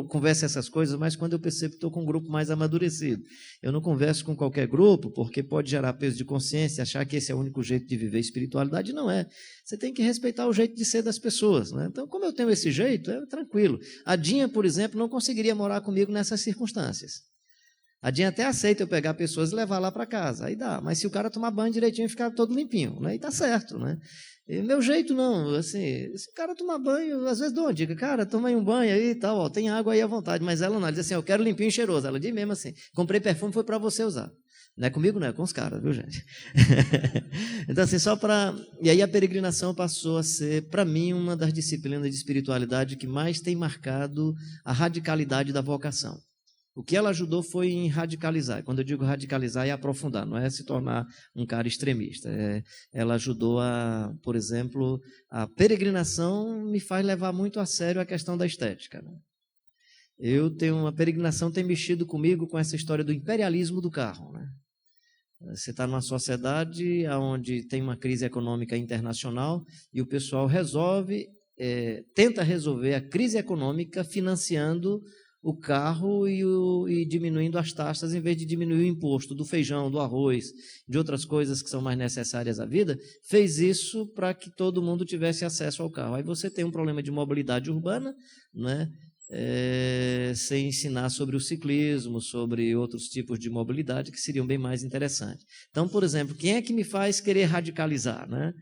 converso essas coisas, mas quando eu percebo que estou com um grupo mais amadurecido. Eu não converso com qualquer grupo, porque pode gerar peso de consciência, achar que esse é o único jeito de viver espiritualidade. Não é. Você tem que respeitar o jeito de ser das pessoas, né? Então, como eu tenho esse jeito, é tranquilo. A Dinha, por exemplo, não conseguiria morar comigo nessas circunstâncias. A Dinha até aceita eu pegar pessoas e levar lá para casa, aí dá. Mas se o cara tomar banho direitinho e ficar todo limpinho, né? Aí tá certo, né? E meu jeito não, assim, se o cara tomar banho, às vezes dou uma dica, cara, toma aí um banho aí e tal, ó, tem água aí à vontade, mas ela não, ela diz assim, eu quero limpinho e cheiroso. Ela diz mesmo assim, comprei perfume, foi para você usar. Não é comigo, não, é com os caras, viu, gente? Então, assim, e aí a peregrinação passou a ser, para mim, uma das disciplinas de espiritualidade que mais tem marcado a radicalidade da vocação. O que ela ajudou foi em radicalizar. Quando eu digo radicalizar, é aprofundar, não é se tornar um cara extremista. Ela ajudou por exemplo, a peregrinação me faz levar muito a sério a questão da estética, né? A peregrinação tem mexido comigo com essa história do imperialismo do carro, né? Você está numa sociedade onde tem uma crise econômica internacional e o pessoal tenta resolver a crise econômica financiando o carro e diminuindo as taxas em vez de diminuir o imposto do feijão, do arroz, de outras coisas que são mais necessárias à vida. Fez isso para que todo mundo tivesse acesso ao carro. Aí você tem um problema de mobilidade urbana, né? sem ensinar sobre o ciclismo, sobre outros tipos de mobilidade que seriam bem mais interessantes. Então, por exemplo, quem é que me faz querer radicalizar, né?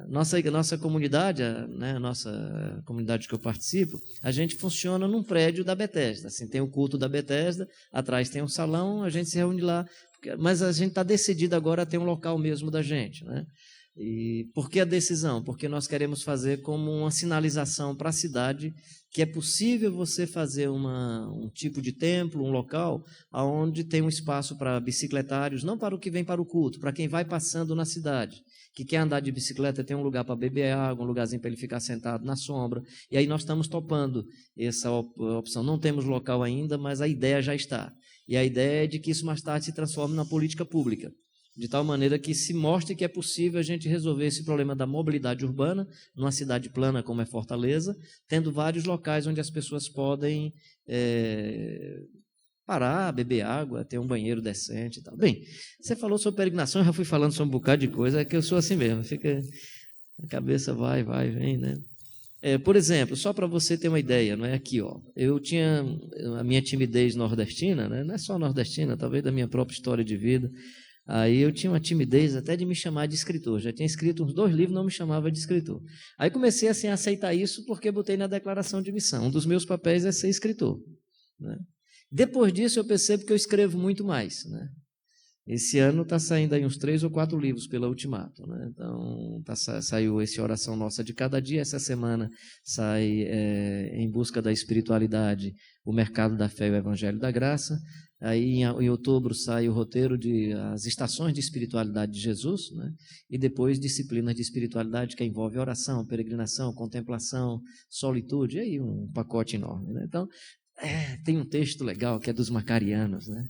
Nossa comunidade, né, a nossa comunidade que eu participo, a gente funciona num prédio da Bethesda. Assim, tem o culto da Bethesda, atrás tem um salão, a gente se reúne lá, mas a gente está decidido agora a ter um local mesmo da gente, né? E por que a decisão? Porque nós queremos fazer como uma sinalização para a cidade que é possível você fazer um tipo de templo, um local, onde tem um espaço para bicicletários, não para o que vem para o culto, para quem vai passando na cidade, que quer andar de bicicleta, tem um lugar para beber água, um lugarzinho para ele ficar sentado na sombra, e aí nós estamos topando essa opção. Não temos local ainda, mas a ideia já está. E a ideia é de que isso mais tarde se transforme na política pública, de tal maneira que se mostre que é possível a gente resolver esse problema da mobilidade urbana numa cidade plana como é Fortaleza, tendo vários locais onde as pessoas podem parar, beber água, ter um banheiro decente e tal. Bem, você falou sobre peregrinação, eu já fui falando sobre um bocado de coisa, é que eu sou assim mesmo, a cabeça vai, vem, né? Por exemplo, só para você ter uma ideia, não é aqui, ó. Eu tinha a minha timidez nordestina, né? Não é só nordestina, talvez da minha própria história de vida. Aí eu tinha uma timidez até de me chamar de escritor. Já tinha escrito uns 2 livros, não me chamava de escritor. Aí comecei assim, a aceitar isso porque botei na declaração de missão. Um dos meus papéis é ser escritor, né? Depois disso eu percebo que eu escrevo muito mais, né? Esse ano está saindo aí uns 3 ou 4 livros pela Ultimato, né? Então saiu esse Oração Nossa de Cada Dia. Essa semana sai Em Busca da Espiritualidade, O Mercado da Fé e o Evangelho da Graça. Aí em outubro sai o roteiro de As Estações de Espiritualidade de Jesus, né? E depois Disciplinas de Espiritualidade, que envolve oração, peregrinação, contemplação, solitude, e aí um pacote enorme, né? Então, tem um texto legal que é dos macarianos, né?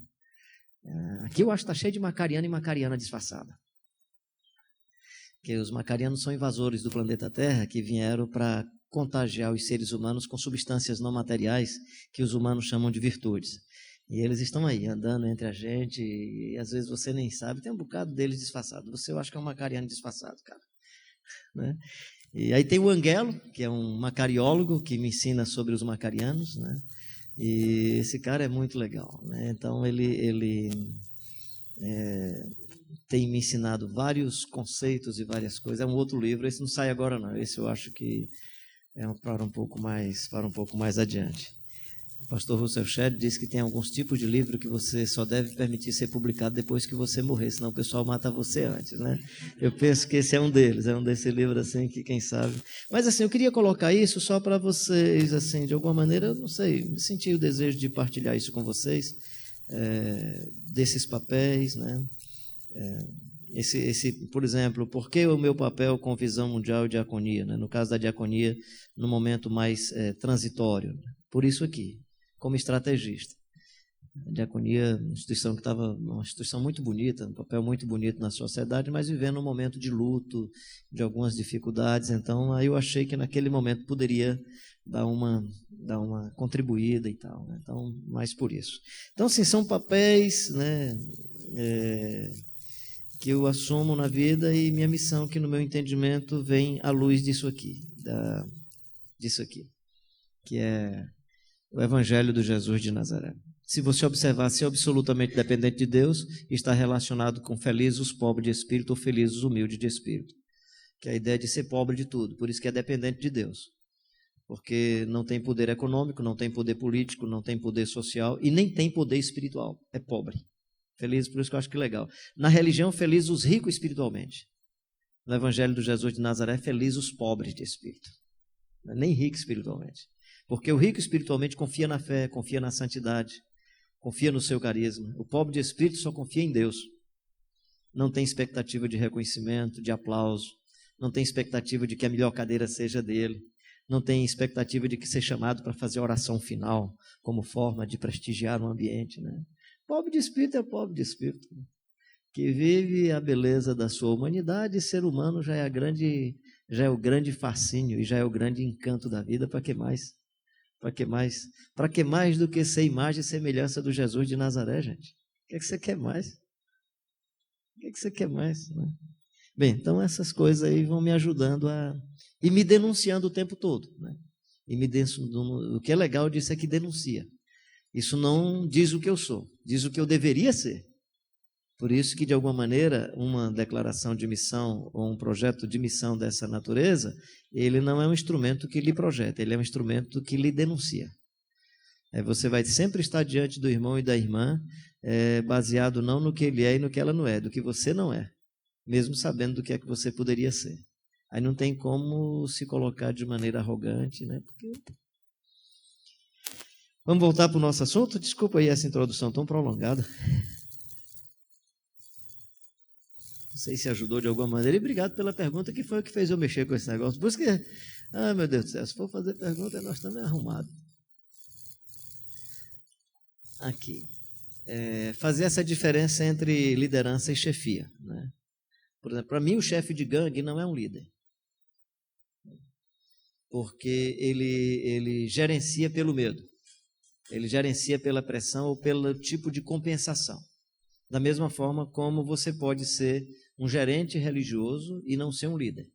Aqui eu acho que está cheio de macariano e macariana disfarçada. Que os macarianos são invasores do planeta Terra que vieram para contagiar os seres humanos com substâncias não materiais que os humanos chamam de virtudes. E eles estão aí, andando entre a gente, e às vezes você nem sabe, tem um bocado deles disfarçado. Eu acho que é um macariano disfarçado, cara, né? E aí tem o Angelo, que é um macariólogo que me ensina sobre os macarianos, né? E esse cara é muito legal, né? Então ele tem me ensinado vários conceitos e várias coisas. É um outro livro, esse não sai agora não, esse eu acho que é para um pouco mais adiante. O pastor Russell Shedd diz que tem alguns tipos de livro que você só deve permitir ser publicado depois que você morrer, senão o pessoal mata você antes, né? Eu penso que esse é um deles, é um desse livro assim que quem sabe. Mas assim, eu queria colocar isso só para vocês, assim, de alguma maneira, eu não sei, senti o desejo de partilhar isso com vocês, desses papéis, né? Por exemplo, por que o meu papel com visão mundial e diaconia, né? No caso da diaconia, no momento mais transitório, por isso aqui, como estrategista. A diaconia, uma instituição que estava, uma instituição muito bonita, um papel muito bonito na sociedade, mas vivendo um momento de luto, de algumas dificuldades. Então, aí eu achei que naquele momento poderia dar uma contribuída e tal, né? Então, mais por isso. Então, sim, são papéis, né, que eu assumo na vida, e minha missão, que no meu entendimento vem à luz disso aqui, que é o Evangelho do Jesus de Nazaré. Se você observar, ser absolutamente dependente de Deus está relacionado com felizes os pobres de espírito ou felizes os humildes de espírito, que é a ideia de ser pobre de tudo, por isso que é dependente de Deus, porque não tem poder econômico, não tem poder político, não tem poder social e nem tem poder espiritual, é pobre. Feliz, por isso que eu acho que é legal. Na religião, felizes os ricos espiritualmente. No Evangelho do Jesus de Nazaré, felizes os pobres de espírito, nem rico espiritualmente. Porque o rico espiritualmente confia na fé, confia na santidade, confia no seu carisma. O pobre de espírito só confia em Deus. Não tem expectativa de reconhecimento, de aplauso. Não tem expectativa de que a melhor cadeira seja dele. Não tem expectativa de que seja chamado para fazer a oração final, como forma de prestigiar o ambiente, né? Pobre de espírito é pobre de espírito, que vive a beleza da sua humanidade. Ser humano já é o grande fascínio e já é o grande encanto da vida. Para que mais? Para que mais do que ser imagem e semelhança do Jesus de Nazaré, gente? O que é que você quer mais? O que é que você quer mais, né? Bem, então essas coisas aí vão me ajudando e me denunciando o tempo todo, né? E o que é legal disso é que denuncia. Isso não diz o que eu sou, diz o que eu deveria ser. Por isso que, de alguma maneira, uma declaração de missão ou um projeto de missão dessa natureza, ele não é um instrumento que lhe projeta, ele é um instrumento que lhe denuncia. Você vai sempre estar diante do irmão e da irmã, baseado não no que ele é e no que ela não é, do que você não é, mesmo sabendo do que é que você poderia ser. Aí não tem como se colocar de maneira arrogante, né? Porque... Vamos voltar para o nosso assunto? Desculpa aí essa introdução tão prolongada. Não sei se ajudou de alguma maneira. E obrigado pela pergunta, que foi o que fez eu mexer com esse negócio. Por isso que, meu Deus do céu, se for fazer pergunta, nós estamos arrumados. Aqui. Fazer essa diferença entre liderança e chefia, né? Por exemplo, para mim o chefe de gangue não é um líder, porque ele gerencia pelo medo, ele gerencia pela pressão ou pelo tipo de compensação. Da mesma forma como você pode ser um gerente religioso e não ser um líder.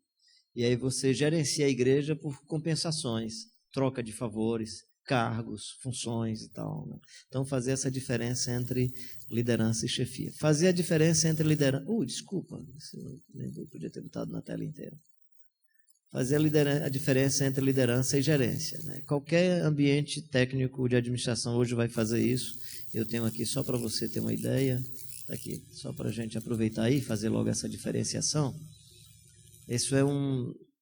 E aí você gerencia a igreja por compensações, troca de favores, cargos, funções e tal, né? Então, fazer essa diferença entre liderança e chefia. Fazer a diferença entre liderança... desculpa, eu podia ter botado na tela inteira. Fazer a diferença entre liderança e gerência, né? Qualquer ambiente técnico de administração hoje vai fazer isso. Eu tenho aqui só para você ter uma ideia, tá aqui, só para a gente aproveitar aí e fazer logo essa diferenciação. Isso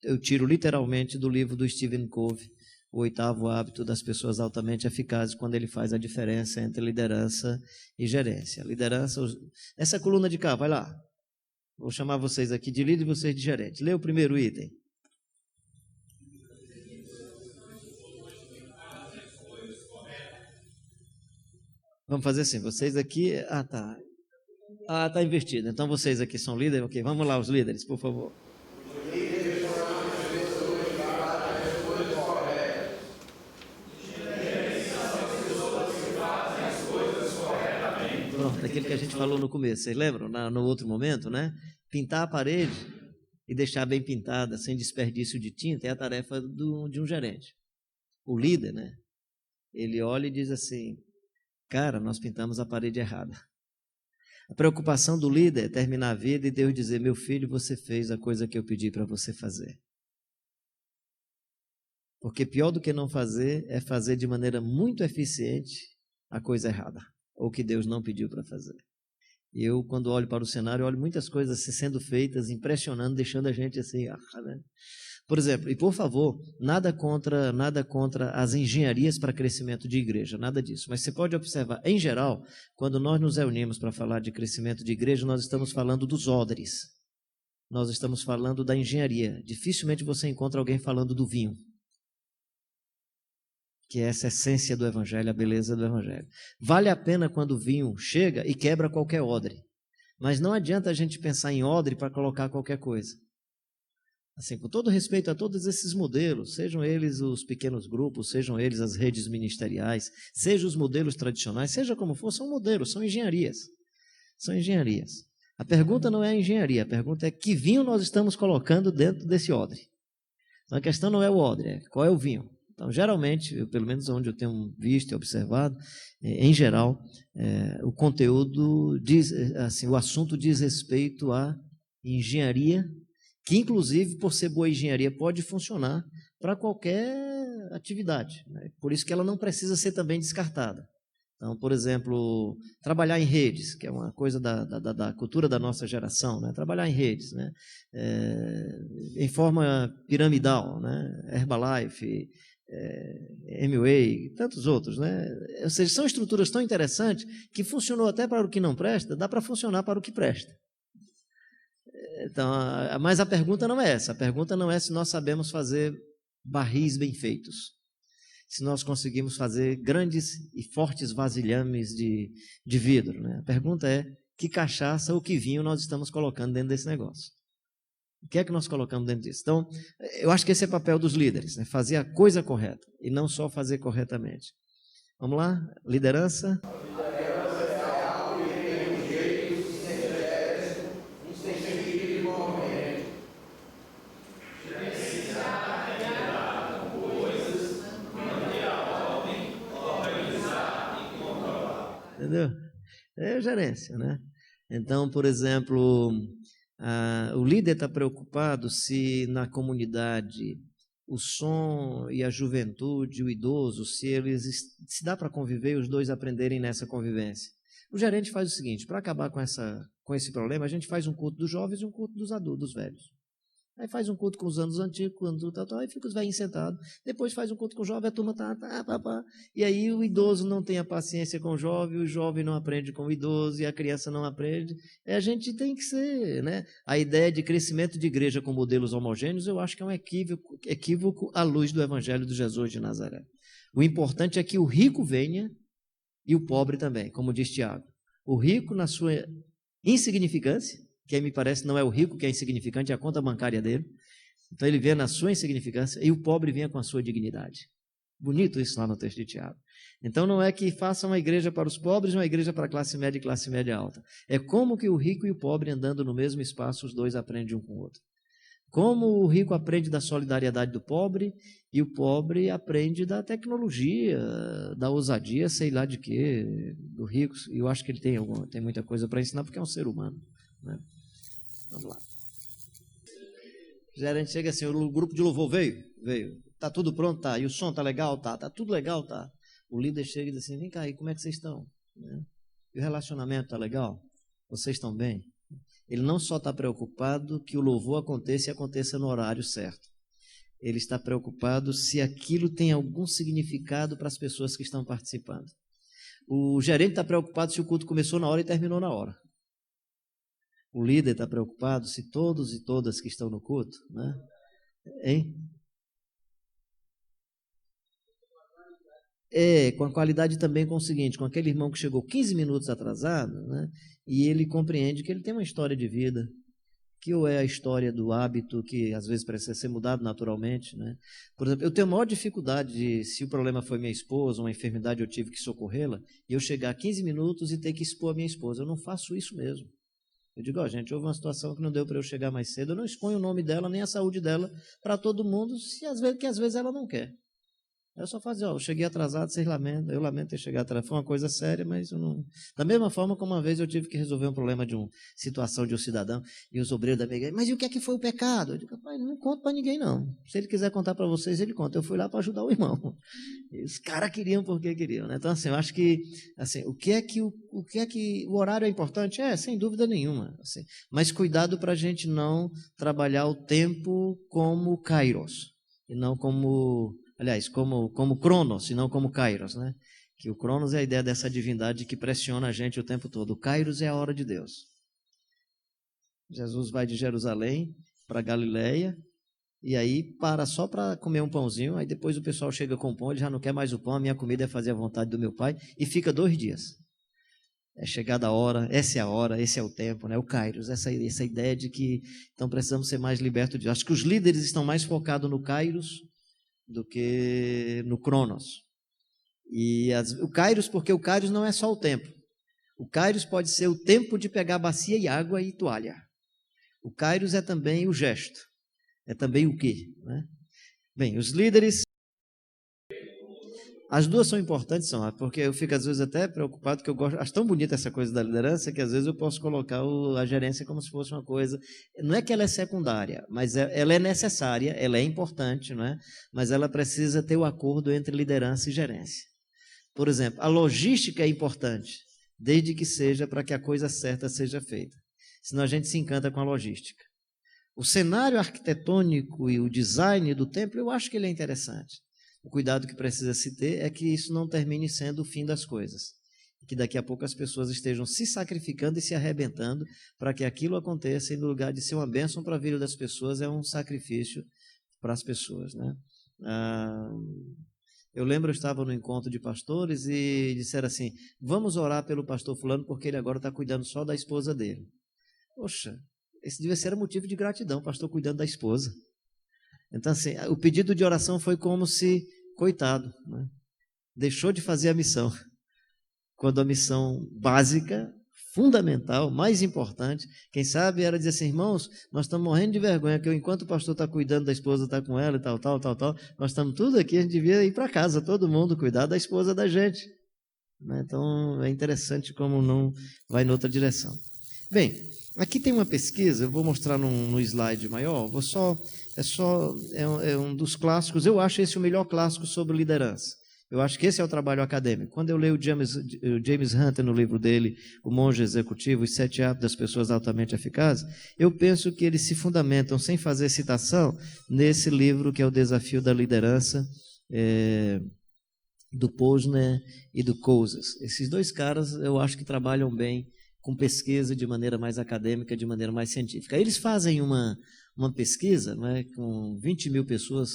eu tiro literalmente do livro do Stephen Covey, O 8º Hábito das Pessoas Altamente Eficazes, quando ele faz a diferença entre liderança e gerência. Liderança, essa coluna de cá, vai lá. Vou chamar vocês aqui de líder e vocês de gerente. Lê o primeiro item. Vamos fazer assim, vocês aqui... tá invertido. Então vocês aqui são líderes, ok? Vamos lá, os líderes, por favor. Pronto, daquilo que a gente falou no começo, vocês lembram? No outro momento, né? Pintar a parede e deixar bem pintada, sem desperdício de tinta, é a tarefa de um gerente. O líder, né? Ele olha e diz assim: cara, nós pintamos a parede errada. A preocupação do líder é terminar a vida e Deus dizer: meu filho, você fez a coisa que eu pedi para você fazer. Porque pior do que não fazer é fazer de maneira muito eficiente a coisa errada, ou que Deus não pediu para fazer. E eu, quando olho para o cenário, olho muitas coisas sendo feitas, impressionando, deixando a gente assim, né? Por exemplo, e por favor, nada contra as engenharias para crescimento de igreja, nada disso. Mas você pode observar, em geral, quando nós nos reunimos para falar de crescimento de igreja, nós estamos falando dos odres. Nós estamos falando da engenharia. Dificilmente você encontra alguém falando do vinho, que é essa essência do evangelho, a beleza do evangelho. Vale a pena quando o vinho chega e quebra qualquer odre. Mas não adianta a gente pensar em odre para colocar qualquer coisa. Assim, com todo respeito a todos esses modelos, sejam eles os pequenos grupos, sejam eles as redes ministeriais, sejam os modelos tradicionais, seja como for, são modelos, são engenharias. São engenharias. A pergunta não é a engenharia, a pergunta é que vinho nós estamos colocando dentro desse odre. Então a questão não é o odre, é qual é o vinho. Então, geralmente, pelo menos onde eu tenho visto e observado, em geral, o conteúdo diz, assim, o assunto diz respeito à engenharia, que inclusive, por ser boa engenharia, pode funcionar para qualquer atividade, né? Por isso que ela não precisa ser também descartada. Então, por exemplo, trabalhar em redes, que é uma coisa da cultura da nossa geração, né? Trabalhar em redes, né? Em forma piramidal, né? Herbalife, Amway, tantos outros, né? Ou seja, são estruturas tão interessantes que funcionou até para o que não presta, dá para funcionar para o que presta. Então, mas a pergunta não é essa. A pergunta não é se nós sabemos fazer barris bem feitos, se nós conseguimos fazer grandes e fortes vasilhames de vidro, né? A pergunta é que cachaça ou que vinho nós estamos colocando dentro desse negócio. O que é que nós colocamos dentro disso? Então, eu acho que esse é o papel dos líderes, né? Fazer a coisa correta e não só fazer corretamente. Vamos lá? Liderança. entendeu? É gerência, né? Então, por exemplo, o líder está preocupado se na comunidade o som e a juventude, o idoso, se dá para conviver e os dois aprenderem nessa convivência. O gerente faz o seguinte: para acabar com esse problema, a gente faz um culto dos jovens e um culto dos adultos, dos velhos. Aí faz um culto com os anos antigos, aí fica os velhinhos sentados. Depois faz um culto com o jovem, a turma pá. E aí o idoso não tem a paciência com o jovem não aprende com o idoso e a criança não aprende. A gente tem que ser, né? A ideia de crescimento de igreja com modelos homogêneos, eu acho que é um equívoco à luz do Evangelho de Jesus de Nazaré. O importante é que o rico venha e o pobre também, como diz Tiago. O rico na sua insignificância, que me parece não é o rico que é insignificante, é a conta bancária dele. Então ele vê na sua insignificância e o pobre venha com a sua dignidade. Bonito isso lá no texto de Tiago. Então não é que faça uma igreja para os pobres, uma igreja para a classe média e classe média alta. É como que o rico e o pobre andando no mesmo espaço, os dois aprendem um com o outro. Como o rico aprende da solidariedade do pobre e o pobre aprende da tecnologia, da ousadia, sei lá de quê, do rico. E eu acho que ele tem muita coisa para ensinar porque é um ser humano, né? Vamos lá. O gerente chega assim: o grupo de louvor veio. Tá tudo pronto? Tá. E o som tá legal? Tá tudo legal? Tá. O líder chega e diz assim: vem cá, como é que vocês estão? E o relacionamento tá legal? Vocês estão bem? Ele não só está preocupado que o louvor aconteça e aconteça no horário certo. Ele está preocupado se aquilo tem algum significado para as pessoas que estão participando. O gerente está preocupado se o culto começou na hora e terminou na hora. O líder está preocupado se todos e todas que estão no culto, né? Hein? Com a qualidade também com o seguinte, com aquele irmão que chegou 15 minutos atrasado, né? E ele compreende que ele tem uma história de vida, que ou é a história do hábito, que às vezes precisa ser mudado naturalmente, né? Por exemplo, eu tenho a maior dificuldade se o problema foi minha esposa, uma enfermidade eu tive que socorrê-la, e eu chegar 15 minutos e ter que expor a minha esposa. Eu não faço isso mesmo. Eu digo, gente, houve uma situação que não deu para eu chegar mais cedo, eu não exponho o nome dela, nem a saúde dela para todo mundo, que às vezes ela não quer. Eu só faço, eu cheguei atrasado, vocês lamentam, eu lamento ter chegado atrasado, foi uma coisa séria, mas eu não... Da mesma forma como uma vez eu tive que resolver um problema de uma situação de um cidadão, e os obreiros da minha igreja, mas e o que é que foi o pecado? Eu digo, rapaz, não conto para ninguém não, se ele quiser contar para vocês, ele conta, eu fui lá para ajudar o irmão. E os caras queriam porque queriam, né? Então assim, eu acho que, assim, o que é que o horário é importante? Sem dúvida nenhuma, assim, mas cuidado para a gente não trabalhar o tempo como kairos, e não como... Aliás, como Cronos, e não como Kairos, né? Que o Cronos é a ideia dessa divindade que pressiona a gente o tempo todo. O Kairos é a hora de Deus. Jesus vai de Jerusalém para Galileia, e aí para só para comer um pãozinho, aí depois o pessoal chega com o pão, ele já não quer mais o pão, a minha comida é fazer a vontade do meu Pai, e fica 2 dias. É chegada a hora, essa é a hora, esse é o tempo, né? O Kairos, essa ideia de que então precisamos ser mais libertos de... Acho que os líderes estão mais focados no Kairos do que no Cronos. E o Kairos, porque o Kairos não é só o tempo. O Kairos pode ser o tempo de pegar bacia e água e toalha. O Kairos é também o gesto. É também o quê, né? Bem, os líderes... As duas são importantes, porque eu fico às vezes até preocupado, que eu acho tão bonita essa coisa da liderança, que às vezes eu posso colocar a gerência como se fosse uma coisa, não é que ela é secundária, mas ela é necessária, ela é importante, não é? Mas ela precisa ter o acordo entre liderança e gerência. Por exemplo, a logística é importante, desde que seja para que a coisa certa seja feita, senão a gente se encanta com a logística. O cenário arquitetônico e o design do templo, eu acho que ele é interessante. O cuidado que precisa se ter é que isso não termine sendo o fim das coisas. Que daqui a pouco as pessoas estejam se sacrificando e se arrebentando para que aquilo aconteça, e no lugar de ser uma bênção para a vida das pessoas, é um sacrifício para as pessoas, né? Eu lembro, eu estava no encontro de pastores e disseram assim, vamos orar pelo pastor fulano porque ele agora está cuidando só da esposa dele. Poxa, esse devia ser motivo de gratidão, o pastor cuidando da esposa. Então assim, o pedido de oração foi como se, coitado, né? Deixou de fazer a missão, quando a missão básica, fundamental, mais importante, quem sabe era dizer assim, irmãos, nós estamos morrendo de vergonha, que enquanto o pastor está cuidando da esposa, está com ela e tal, nós estamos tudo aqui, a gente devia ir para casa, todo mundo cuidar da esposa da gente. né? Então, é interessante como não vai noutra direção. Bem, aqui tem uma pesquisa, eu vou mostrar no slide maior, é um dos clássicos, eu acho esse o melhor clássico sobre liderança. Eu acho que esse é o trabalho acadêmico. Quando eu leio o James Hunter no livro dele, O Monge Executivo, Os 7 Hábitos das Pessoas Altamente Eficazes, eu penso que eles se fundamentam, sem fazer citação, nesse livro que é o Desafio da Liderança, do Posner e do Cousas. Esses dois caras, eu acho que trabalham bem com pesquisa de maneira mais acadêmica, de maneira mais científica. Eles fazem uma pesquisa, né, com 20 mil pessoas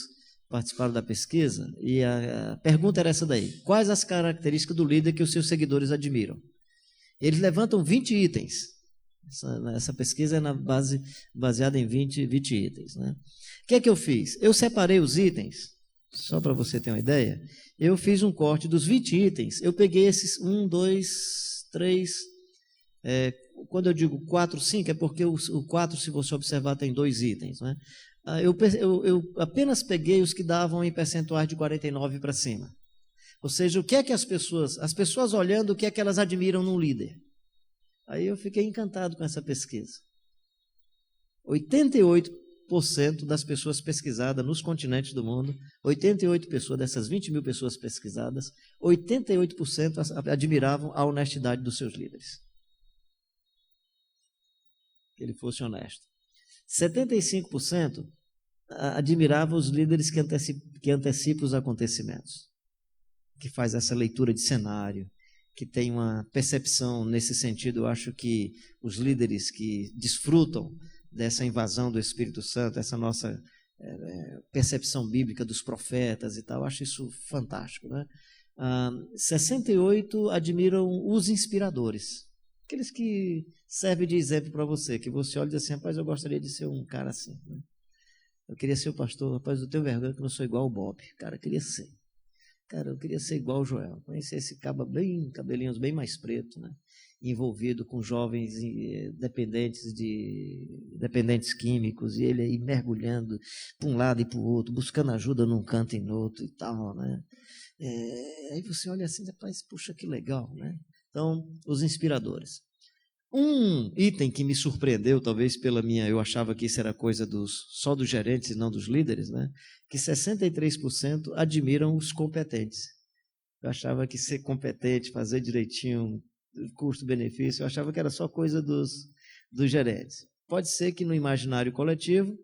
participaram da pesquisa, e a pergunta era essa daí: quais as características do líder que os seus seguidores admiram? Eles levantam 20 itens. Essa pesquisa é baseada em 20 itens, né? O que é que eu fiz? Eu separei os itens, só para você ter uma ideia, eu fiz um corte dos 20 itens, eu peguei esses 1, 2, 3, quando eu digo 4, 5, é porque o 4, se você observar, tem 2 itens, né? Eu apenas peguei os que davam em percentuais de 49 para cima. Ou seja, o que é que as pessoas olhando, o que é que elas admiram num líder? Aí eu fiquei encantado com essa pesquisa. 88% das pessoas pesquisadas nos continentes do mundo, 88 pessoas, dessas 20 mil pessoas pesquisadas, 88% admiravam a honestidade dos seus líderes. Que ele fosse honesto. 75% admiravam os líderes que antecipam os acontecimentos, que faz essa leitura de cenário, que tem uma percepção nesse sentido. Eu acho que os líderes que desfrutam dessa invasão do Espírito Santo, essa nossa percepção bíblica dos profetas e tal, eu acho isso fantástico, né? 68% admiram os inspiradores, aqueles que servem de exemplo para você, que você olha e diz assim: rapaz, eu gostaria de ser um cara assim, né? Eu queria ser o pastor, rapaz, eu tenho vergonha que eu não sou igual ao Bob. Cara, eu queria ser. Cara, eu queria ser igual ao Joel. Conhecer esse caba bem, cabelinhos bem mais preto, né? Envolvido com jovens dependentes químicos, e ele aí mergulhando para um lado e para o outro, buscando ajuda num canto e no outro e tal, né? Aí você olha assim, rapaz, puxa, que legal, né? Então, os inspiradores. Um item que me surpreendeu, talvez eu achava que isso era coisa só dos gerentes e não dos líderes, né? Que 63% admiram os competentes. Eu achava que ser competente, fazer direitinho, custo-benefício, eu achava que era só coisa dos gerentes. Pode ser que no imaginário coletivo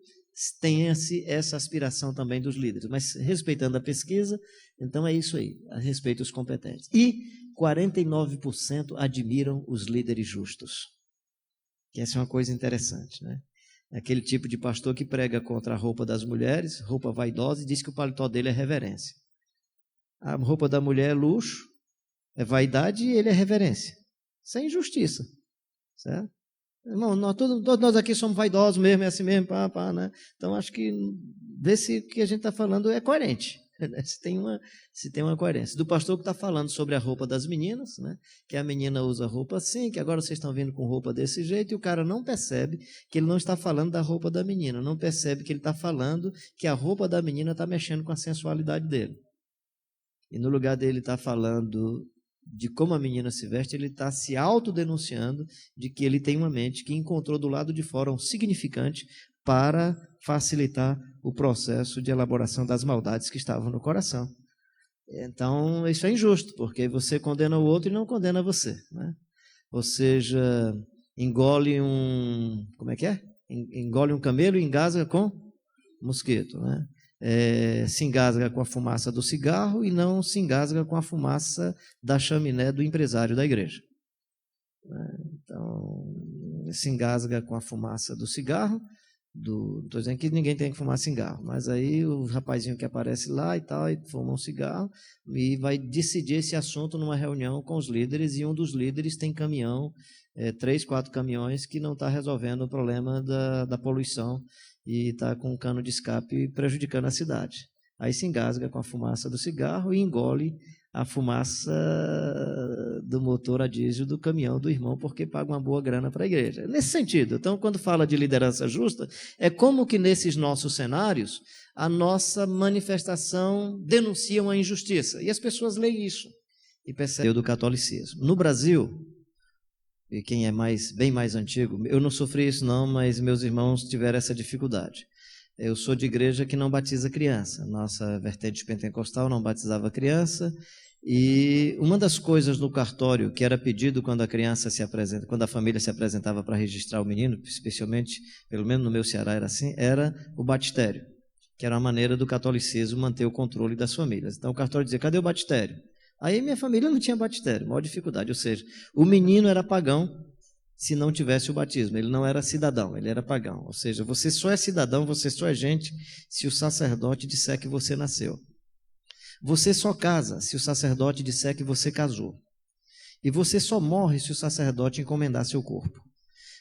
tenha-se essa aspiração também dos líderes, mas respeitando a pesquisa, então é isso aí, a respeito dos competentes. E 49% admiram os líderes justos. Que essa é uma coisa interessante, né? Aquele tipo de pastor que prega contra a roupa das mulheres, roupa vaidosa, e diz que o paletó dele é reverência. A roupa da mulher é luxo, é vaidade, e ele é reverência. Isso é injustiça, certo? Irmão, todos nós aqui somos vaidosos mesmo, é assim mesmo, né? Então acho que vê se o que a gente está falando é coerente. Se tem uma coerência. Do pastor que está falando sobre a roupa das meninas, né? Que a menina usa roupa assim, que agora vocês estão vindo com roupa desse jeito, e o cara não percebe que ele não está falando da roupa da menina, não percebe que ele está falando que a roupa da menina está mexendo com a sensualidade dele. E no lugar dele estar falando de como a menina se veste, ele está se autodenunciando de que ele tem uma mente que encontrou do lado de fora um significante para facilitar o processo de elaboração das maldades que estavam no coração. Então, isso é injusto, porque você condena o outro e não condena você, né? Ou seja, engole um camelo e engasga com mosquito, né? Se engasga com a fumaça do cigarro e não se engasga com a fumaça da chaminé do empresário da igreja. Então, se engasga com a fumaça do cigarro, não estou dizendo que ninguém tem que fumar cigarro, mas aí o rapazinho que aparece lá e tal, e fuma um cigarro e vai decidir esse assunto numa reunião com os líderes, e um dos líderes tem caminhão, 3, 4 caminhões, que não está resolvendo o problema da poluição e está com um cano de escape prejudicando a cidade. Aí se engasga com a fumaça do cigarro e engole a fumaça do motor a diesel do caminhão do irmão, porque paga uma boa grana para a igreja. Nesse sentido, então, quando fala de liderança justa, é como que nesses nossos cenários, a nossa manifestação denuncia uma injustiça, e as pessoas leem isso. e percebeu do catolicismo. No Brasil, e quem é bem mais antigo, eu não sofri isso não, mas meus irmãos tiveram essa dificuldade. Eu sou de igreja que não batiza criança. Nossa vertente pentecostal não batizava criança. E uma das coisas no cartório que era pedido quando quando a família se apresentava para registrar o menino, especialmente, pelo menos no meu Ceará era assim, era o batistério, que era uma maneira do catolicismo manter o controle das famílias. Então o cartório dizia: cadê o batistério? Aí minha família não tinha batistério, maior dificuldade, ou seja, o menino era pagão se não tivesse o batismo, ele não era cidadão, ele era pagão, ou seja, você só é cidadão, você só é gente se o sacerdote disser que você nasceu. Você só casa se o sacerdote disser que você casou. E você só morre se o sacerdote encomendar seu corpo.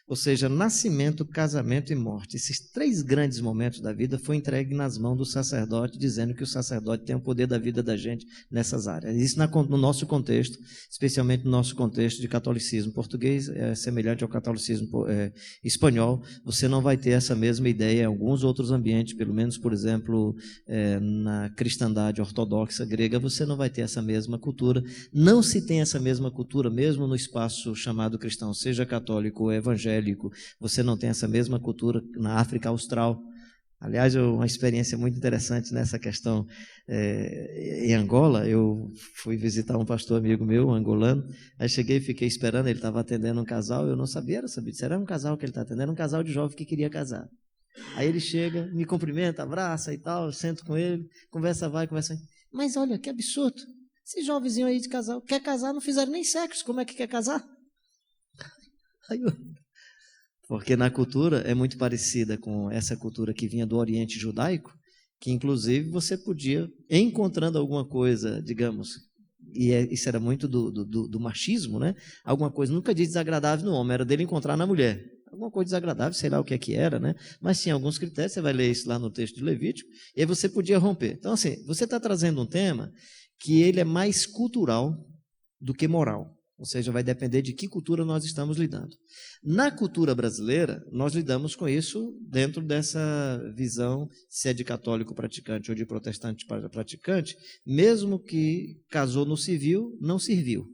Ou seja, nascimento, casamento e morte. Esses 3 grandes momentos da vida foi entregue nas mãos do sacerdote, dizendo que o sacerdote tem o poder da vida da gente nessas áreas. Isso no nosso contexto, especialmente no nosso contexto de catolicismo português, é semelhante ao catolicismo espanhol. Você não vai ter essa mesma ideia em alguns outros ambientes, pelo menos, por exemplo, na cristandade ortodoxa grega, você não vai ter essa mesma cultura. Não se tem essa mesma cultura, mesmo no espaço chamado cristão, seja católico ou evangélico. Você não tem essa mesma cultura na África Austral. Aliás, uma experiência muito interessante nessa questão em Angola. Eu fui visitar um pastor amigo meu, um angolano. Aí cheguei e fiquei esperando, ele estava atendendo um casal. Eu não sabia, era um casal que ele está atendendo, um casal de jovem que queria casar. Aí ele chega, me cumprimenta, abraça e tal, eu sento com ele, conversa vai, conversa vai. Mas olha, que absurdo, esses jovenzinhos aí de casal, quer casar, não fizeram nem sexo, como é que quer casar? Aí porque na cultura é muito parecida com essa cultura que vinha do Oriente Judaico, que inclusive você podia, encontrando alguma coisa, digamos, isso era muito do machismo, né? Alguma coisa, nunca diz desagradável no homem, era dele encontrar na mulher. Alguma coisa desagradável, sei lá o que é que era, né? Mas tinha alguns critérios, você vai ler isso lá no texto de Levítico, e aí você podia romper. Então, assim, você está trazendo um tema que ele é mais cultural do que moral. Ou seja, vai depender de que cultura nós estamos lidando. Na cultura brasileira, nós lidamos com isso dentro dessa visão, se é de católico praticante ou de protestante praticante, mesmo que casou no civil, não serviu,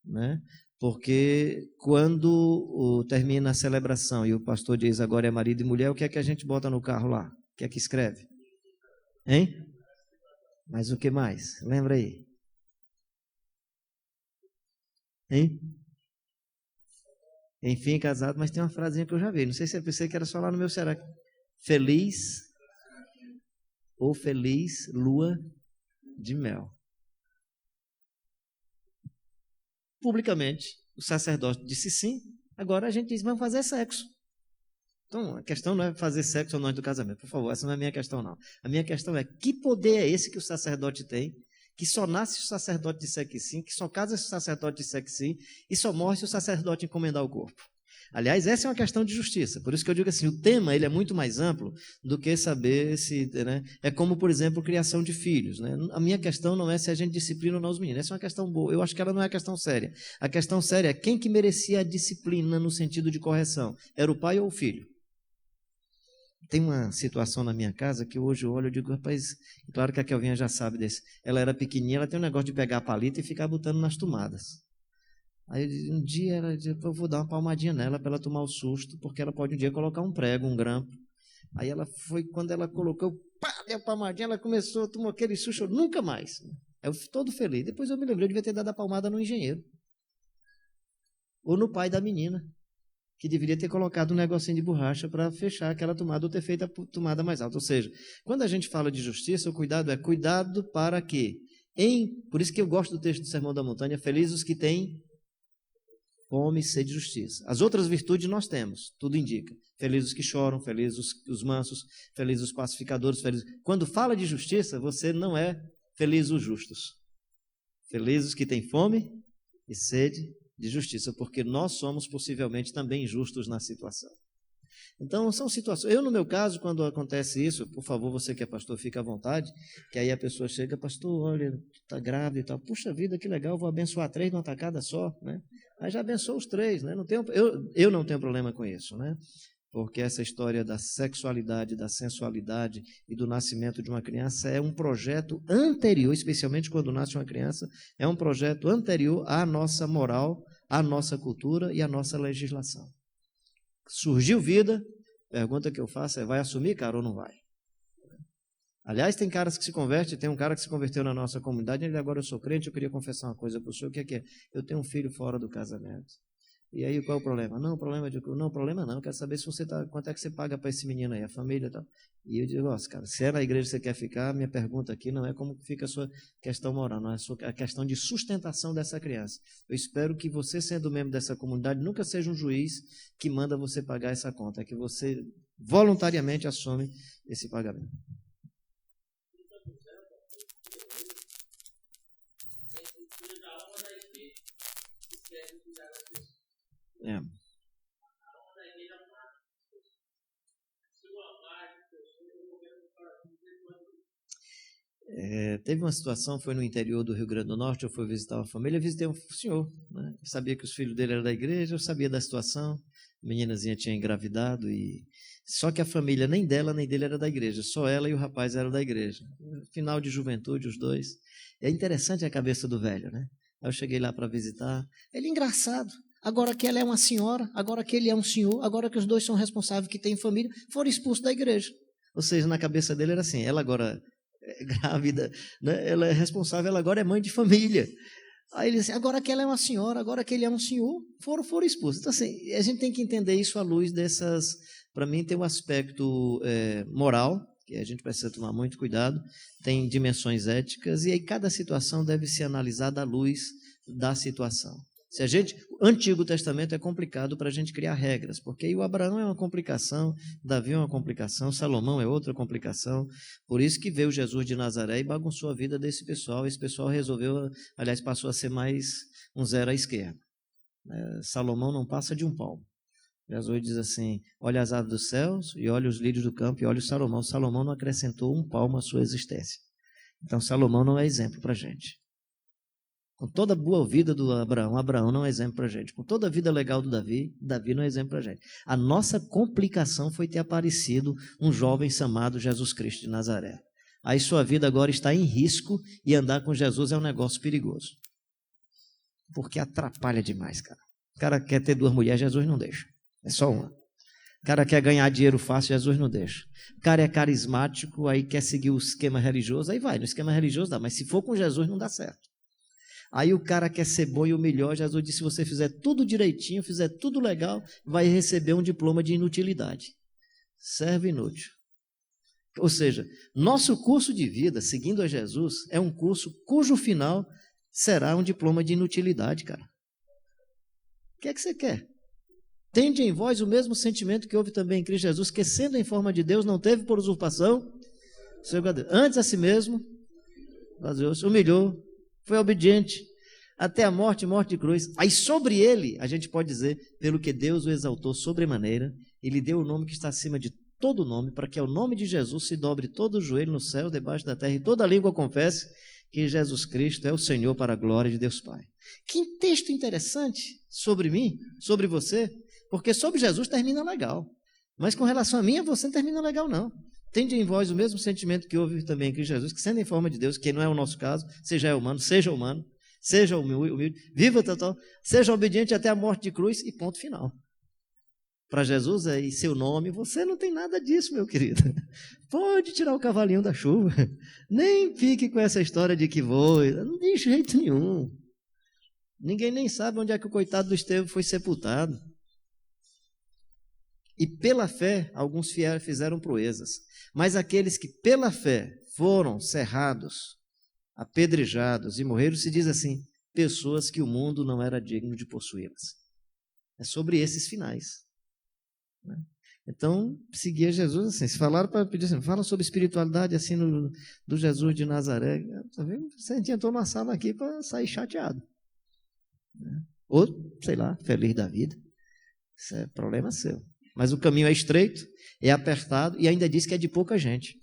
né? Porque quando termina a celebração e o pastor diz agora é marido e mulher, o que é que a gente bota no carro lá? O que é que escreve? Hein? Mas o que mais? Lembra aí? Hein? Enfim, casado, mas tem uma frasinha que eu já vi. Não sei se eu pensei que era só lá no meu Ceará. Feliz ou feliz lua de mel. Publicamente, o sacerdote disse sim. Agora a gente diz, vamos fazer sexo. Então, a questão não é fazer sexo ou não do casamento. Por favor, essa não é a minha questão, não. A minha questão é, que poder é esse que o sacerdote tem, que só nasce se o sacerdote disser que sim, que só casa se o sacerdote disser que sim, e só morre se o sacerdote encomendar o corpo. Aliás, essa é uma questão de justiça. Por isso que eu digo assim, o tema ele é muito mais amplo do que saber se... Né? É como, por exemplo, criação de filhos. Né? A minha questão não é se a gente disciplina ou não os meninos. Essa é uma questão boa. Eu acho que ela não é questão séria. A questão séria é quem que merecia a disciplina no sentido de correção. Era o pai ou o filho? Tem uma situação na minha casa que hoje eu olho e digo, rapaz, claro que a Kelvinha já sabe desse. Ela era pequenininha, ela tem um negócio de pegar a palita e ficar botando nas tomadas. Aí um dia ela disse, eu vou dar uma palmadinha nela para ela tomar o susto, porque ela pode um dia colocar um prego, um grampo. Aí ela foi, quando ela colocou, pá, deu a palmadinha, ela começou, tomou aquele susto, nunca mais. Eu fui todo feliz. Depois eu me lembrei, eu devia ter dado a palmada no engenheiro. Ou no pai da menina, que deveria ter colocado um negocinho de borracha para fechar aquela tomada ou ter feito a tomada mais alta. Ou seja, quando a gente fala de justiça, o cuidado é cuidado para quê? Por isso que eu gosto do texto do Sermão da Montanha, felizes os que têm fome e sede de justiça. As outras virtudes nós temos, tudo indica. Felizes os que choram, felizes os mansos, felizes os pacificadores, felizes... Quando fala de justiça, você não é feliz os justos. Felizes os que têm fome e sede de justiça, porque nós somos possivelmente também justos na situação. Então, são situações... Eu, no meu caso, quando acontece isso, por favor, você que é pastor, fique à vontade, que aí a pessoa chega, pastor, olha, está grávida e tal. Puxa vida, que legal, vou abençoar 3 numa tacada só, né? Aí já abençoou os 3, né? Eu não tenho problema com isso, né? porque essa história da sexualidade, da sensualidade e do nascimento de uma criança é um projeto anterior, especialmente quando nasce uma criança, é um projeto anterior à nossa moral, à nossa cultura e à nossa legislação. Surgiu vida, pergunta que eu faço é, vai assumir, cara, ou não vai? Aliás, tem caras que se convertem, tem um cara que se converteu na nossa comunidade, ele agora eu sou crente, eu queria confessar uma coisa para o senhor, o que é que é? Eu tenho um filho fora do casamento. E aí, qual é o problema? Não, o problema não, eu quero saber se você quanto é que você paga para esse menino aí, a família e tal. E eu digo, nossa, cara, se é na igreja que você quer ficar, minha pergunta aqui não é como fica a sua questão moral, não é a questão de sustentação dessa criança. Eu espero que você, sendo membro dessa comunidade, nunca seja um juiz que manda você pagar essa conta, é que você voluntariamente assume esse pagamento. Teve uma situação, foi no interior do Rio Grande do Norte, eu fui visitar uma família, visitei um senhor, né? Eu sabia que os filhos dele eram da igreja, eu sabia da situação, a meninazinha tinha engravidado, só que a família nem dela nem dele era da igreja, só ela e o rapaz eram da igreja, final de juventude os dois. É interessante a cabeça do velho, né? Aí eu cheguei lá para visitar, ele é engraçado, agora que ela é uma senhora, agora que ele é um senhor, agora que os dois são responsáveis, que têm família, foram expulsos da igreja. Ou seja, na cabeça dele era assim, ela agora é grávida, né? Ela é responsável, ela agora é mãe de família. Aí ele disse, agora que ela é uma senhora, agora que ele é um senhor, foram expulsos. Então assim, a gente tem que entender isso à luz dessas, para mim tem um aspecto moral, que a gente precisa tomar muito cuidado, tem dimensões éticas, e aí cada situação deve ser analisada à luz da situação. O Antigo Testamento é complicado para a gente criar regras, porque aí o Abraão é uma complicação, Davi é uma complicação, Salomão é outra complicação, por isso que veio Jesus de Nazaré e bagunçou a vida desse pessoal, esse pessoal resolveu, aliás, passou a ser mais um zero à esquerda. Salomão não passa de um palmo. Jesus diz assim, olha as aves dos céus e olha os lírios do campo e olha o Salomão. Salomão não acrescentou um palmo à sua existência. Então Salomão não é exemplo para a gente. Com toda a boa vida do Abraão não é exemplo para a gente. Com toda a vida legal do Davi não é exemplo para a gente. A nossa complicação foi ter aparecido um jovem chamado Jesus Cristo de Nazaré. Aí sua vida agora está em risco e andar com Jesus é um negócio perigoso. Porque atrapalha demais, cara. O cara quer ter 2 mulheres, Jesus não deixa. É só uma. O cara quer ganhar dinheiro fácil, Jesus não deixa. O cara é carismático, aí quer seguir o esquema religioso, aí vai. No esquema religioso dá, mas se for com Jesus não dá certo. Aí o cara quer ser bom e o melhor, Jesus disse, se você fizer tudo direitinho, fizer tudo legal, vai receber um diploma de inutilidade. Serve inútil. Ou seja, nosso curso de vida, seguindo a Jesus, é um curso cujo final será um diploma de inutilidade, cara. O que é que você quer? Tende em vós o mesmo sentimento que houve também em Cristo Jesus, que sendo em forma de Deus, não teve por usurpação, antes a si mesmo, humilhou, foi obediente, até a morte de cruz. Aí sobre ele, a gente pode dizer, pelo que Deus o exaltou sobremaneira, ele deu o nome que está acima de todo nome, para que ao nome de Jesus se dobre todo o joelho no céu, debaixo da terra, e toda língua confesse que Jesus Cristo é o Senhor para a glória de Deus Pai. Que texto interessante sobre mim, sobre você, porque sobre Jesus termina legal, mas com relação a mim, você não termina legal não. Tende em vós o mesmo sentimento que houve também em Cristo Jesus, que sendo em forma de Deus, que não é o nosso caso, seja humano, seja humilde, viva total, seja obediente até a morte de cruz e ponto final. Para Jesus e seu nome, você não tem nada disso, meu querido. Pode tirar o cavalinho da chuva, nem fique com essa história de que voe, de jeito nenhum. Ninguém nem sabe onde é que o coitado do Estevão foi sepultado. E pela fé, alguns fizeram proezas. Mas aqueles que pela fé foram cerrados, apedrejados e morreram, se diz assim, pessoas que o mundo não era digno de possuí-las. É sobre esses finais. Né? Então, seguia Jesus assim, se falaram para pedir assim, fala sobre espiritualidade assim do Jesus de Nazaré, você entrou na sala aqui para sair chateado. Né? Ou, sei lá, feliz da vida. Isso é problema seu. Mas o caminho é estreito, é apertado e ainda diz que é de pouca gente.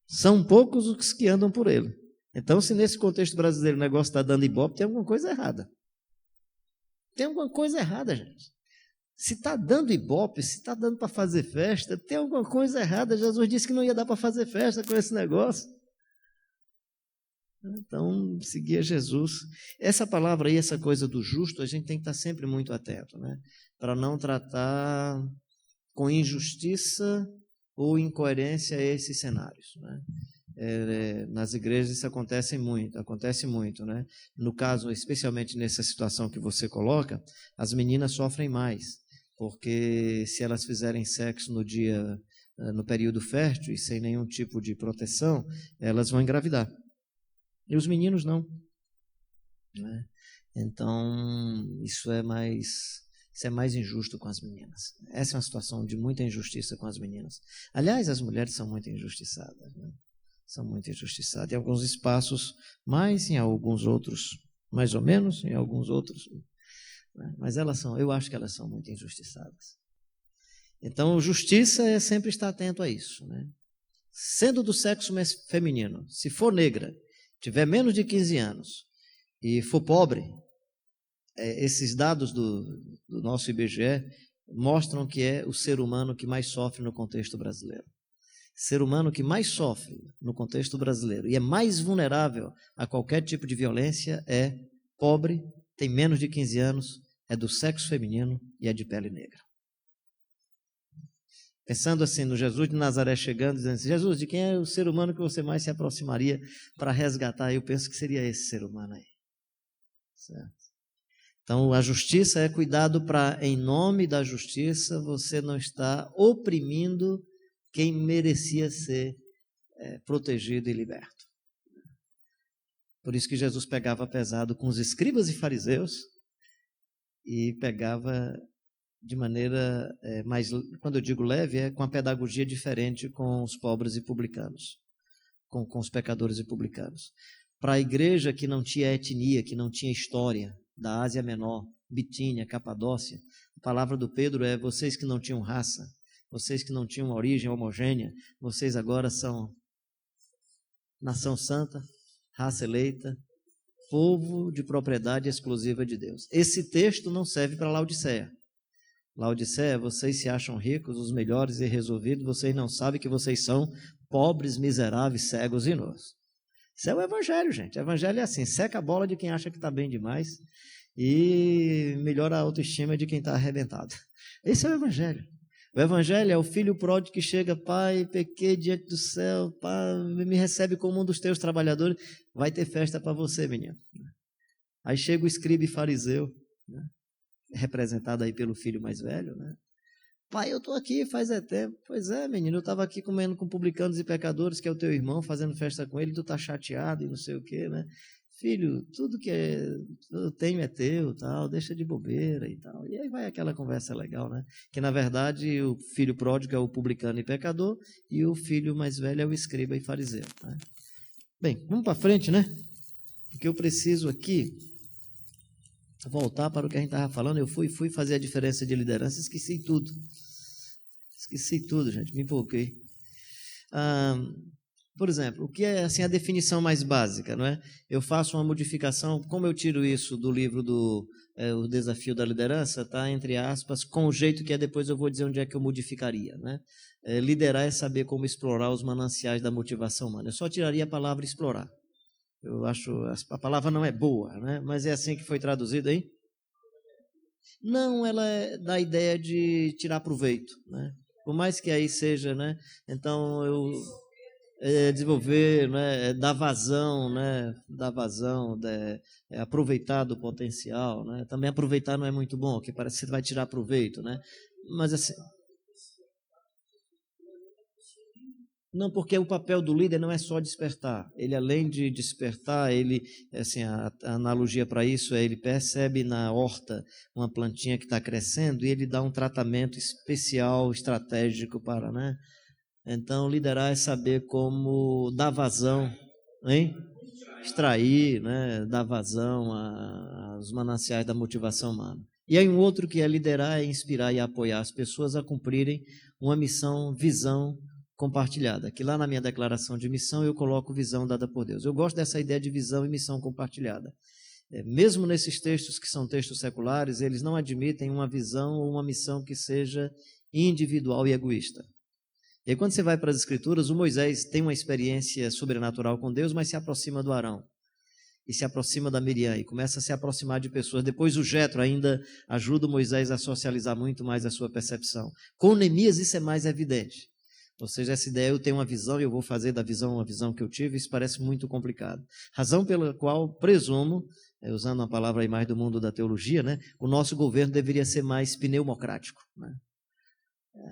São poucos os que andam por ele. Então, se nesse contexto brasileiro o negócio está dando ibope, tem alguma coisa errada. Tem alguma coisa errada, gente. Se está dando ibope, se está dando para fazer festa, tem alguma coisa errada. Jesus disse que não ia dar para fazer festa com esse negócio. Então, seguia Jesus. Essa palavra aí, essa coisa do justo, a gente tem que estar sempre muito atento, né? Para não tratar com injustiça ou incoerência esses cenários, né? Nas igrejas isso acontece muito, né? No caso, especialmente nessa situação que você coloca, as meninas sofrem mais, porque se elas fizerem sexo no período fértil e sem nenhum tipo de proteção, elas vão engravidar. E os meninos não, né? Então, isso é mais injusto com as meninas. Essa é uma situação de muita injustiça com as meninas. Aliás, as mulheres são muito injustiçadas, né? São muito injustiçadas. Em alguns espaços mais, em alguns outros mais ou menos, em alguns outros, né? Mas eu acho que elas são muito injustiçadas. Então, justiça é sempre estar atento a isso, né? Sendo do sexo feminino, se for negra, tiver menos de 15 anos e for pobre, esses dados do nosso IBGE mostram que é o ser humano que mais sofre no contexto brasileiro. Ser humano que mais sofre no contexto brasileiro e é mais vulnerável a qualquer tipo de violência é pobre, tem menos de 15 anos, é do sexo feminino e é de pele negra. Pensando assim no Jesus de Nazaré chegando, dizendo assim, Jesus, de quem é o ser humano que você mais se aproximaria para resgatar? Eu penso que seria esse ser humano aí. Certo? Então, a justiça é cuidado para, em nome da justiça, você não estar oprimindo quem merecia ser protegido e liberto. Por isso que Jesus pegava pesado com os escribas e fariseus e pegava de maneira mais, quando eu digo leve, com a pedagogia diferente com os pobres e publicanos, com os pecadores e publicanos. Para a igreja que não tinha etnia, que não tinha história, da Ásia Menor, Bitínia, Capadócia, a palavra do Pedro é: vocês que não tinham raça, vocês que não tinham origem homogênea, vocês agora são nação santa, raça eleita, povo de propriedade exclusiva de Deus. Esse texto não serve para Laodiceia. Laodiceia, vocês se acham ricos, os melhores e resolvidos, vocês não sabem que vocês são pobres, miseráveis, cegos e nus. Isso é o evangelho, gente. O evangelho é assim, seca a bola de quem acha que está bem demais e melhora a autoestima de quem está arrebentado. Esse é o evangelho. O evangelho é o filho pródigo que chega: pai, pequei diante do céu, pai, me recebe como um dos teus trabalhadores, vai ter festa para você, menino. Aí chega o escriba e fariseu, né? Representado aí pelo filho mais velho, né? Pai, eu estou aqui faz tempo. Pois é, menino, eu estava aqui comendo com publicanos e pecadores, que é o teu irmão, fazendo festa com ele, tu está chateado e não sei o quê, né? Filho, tudo que eu tenho é teu, tal, deixa de bobeira e tal. E aí vai aquela conversa legal, né? Que na verdade o filho pródigo é o publicano e pecador e o filho mais velho é o escriba e fariseu, né? Bem, vamos para frente, né? Porque eu preciso aqui voltar para o que a gente estava falando. Eu fui fazer a diferença de liderança, esqueci tudo, gente, me empolguei. Por exemplo, o que é assim a definição mais básica, não é? Eu faço uma modificação, como eu tiro isso do livro O Desafio da Liderança, tá, entre aspas, com o jeito que depois eu vou dizer onde é que eu modificaria, né? Liderar é saber como explorar os mananciais da motivação humana. Eu só tiraria a palavra explorar. Eu acho, a palavra não é boa, né? Mas é assim que foi traduzido aí? Não, ela é da ideia de tirar proveito, né? Por mais que aí seja, né? Então, desenvolver, né? Dar vazão, né? Dar vazão, aproveitar do potencial, né? Também aproveitar não é muito bom, porque parece que você vai tirar proveito, né? Mas assim... Não, porque o papel do líder não é só despertar. Ele, além de despertar, assim, a analogia para isso é: ele percebe na horta uma plantinha que está crescendo e ele dá um tratamento especial, estratégico para, né? Então, liderar é saber como dar vazão, hein? Extrair, né? Dar vazão aos mananciais da motivação humana. E aí um outro que é liderar, é inspirar e apoiar as pessoas a cumprirem uma missão, visão compartilhada, que lá na minha declaração de missão eu coloco visão dada por Deus. Eu gosto dessa ideia de visão e missão compartilhada. mesmo nesses textos que são textos seculares, eles não admitem uma visão ou uma missão que seja individual e egoísta. E aí, quando você vai para as Escrituras, o Moisés tem uma experiência sobrenatural com Deus, mas se aproxima do Arão, e se aproxima da Miriam, e começa a se aproximar de pessoas. Depois o Jetro ainda ajuda o Moisés a socializar muito mais a sua percepção. Com Neemias isso é mais evidente. Ou seja, essa ideia, eu tenho uma visão e eu vou fazer da visão uma visão que eu tive, isso parece muito complicado. Razão pela qual presumo, usando uma palavra aí mais do mundo da teologia, né, o nosso governo deveria ser mais pneumocrático, né?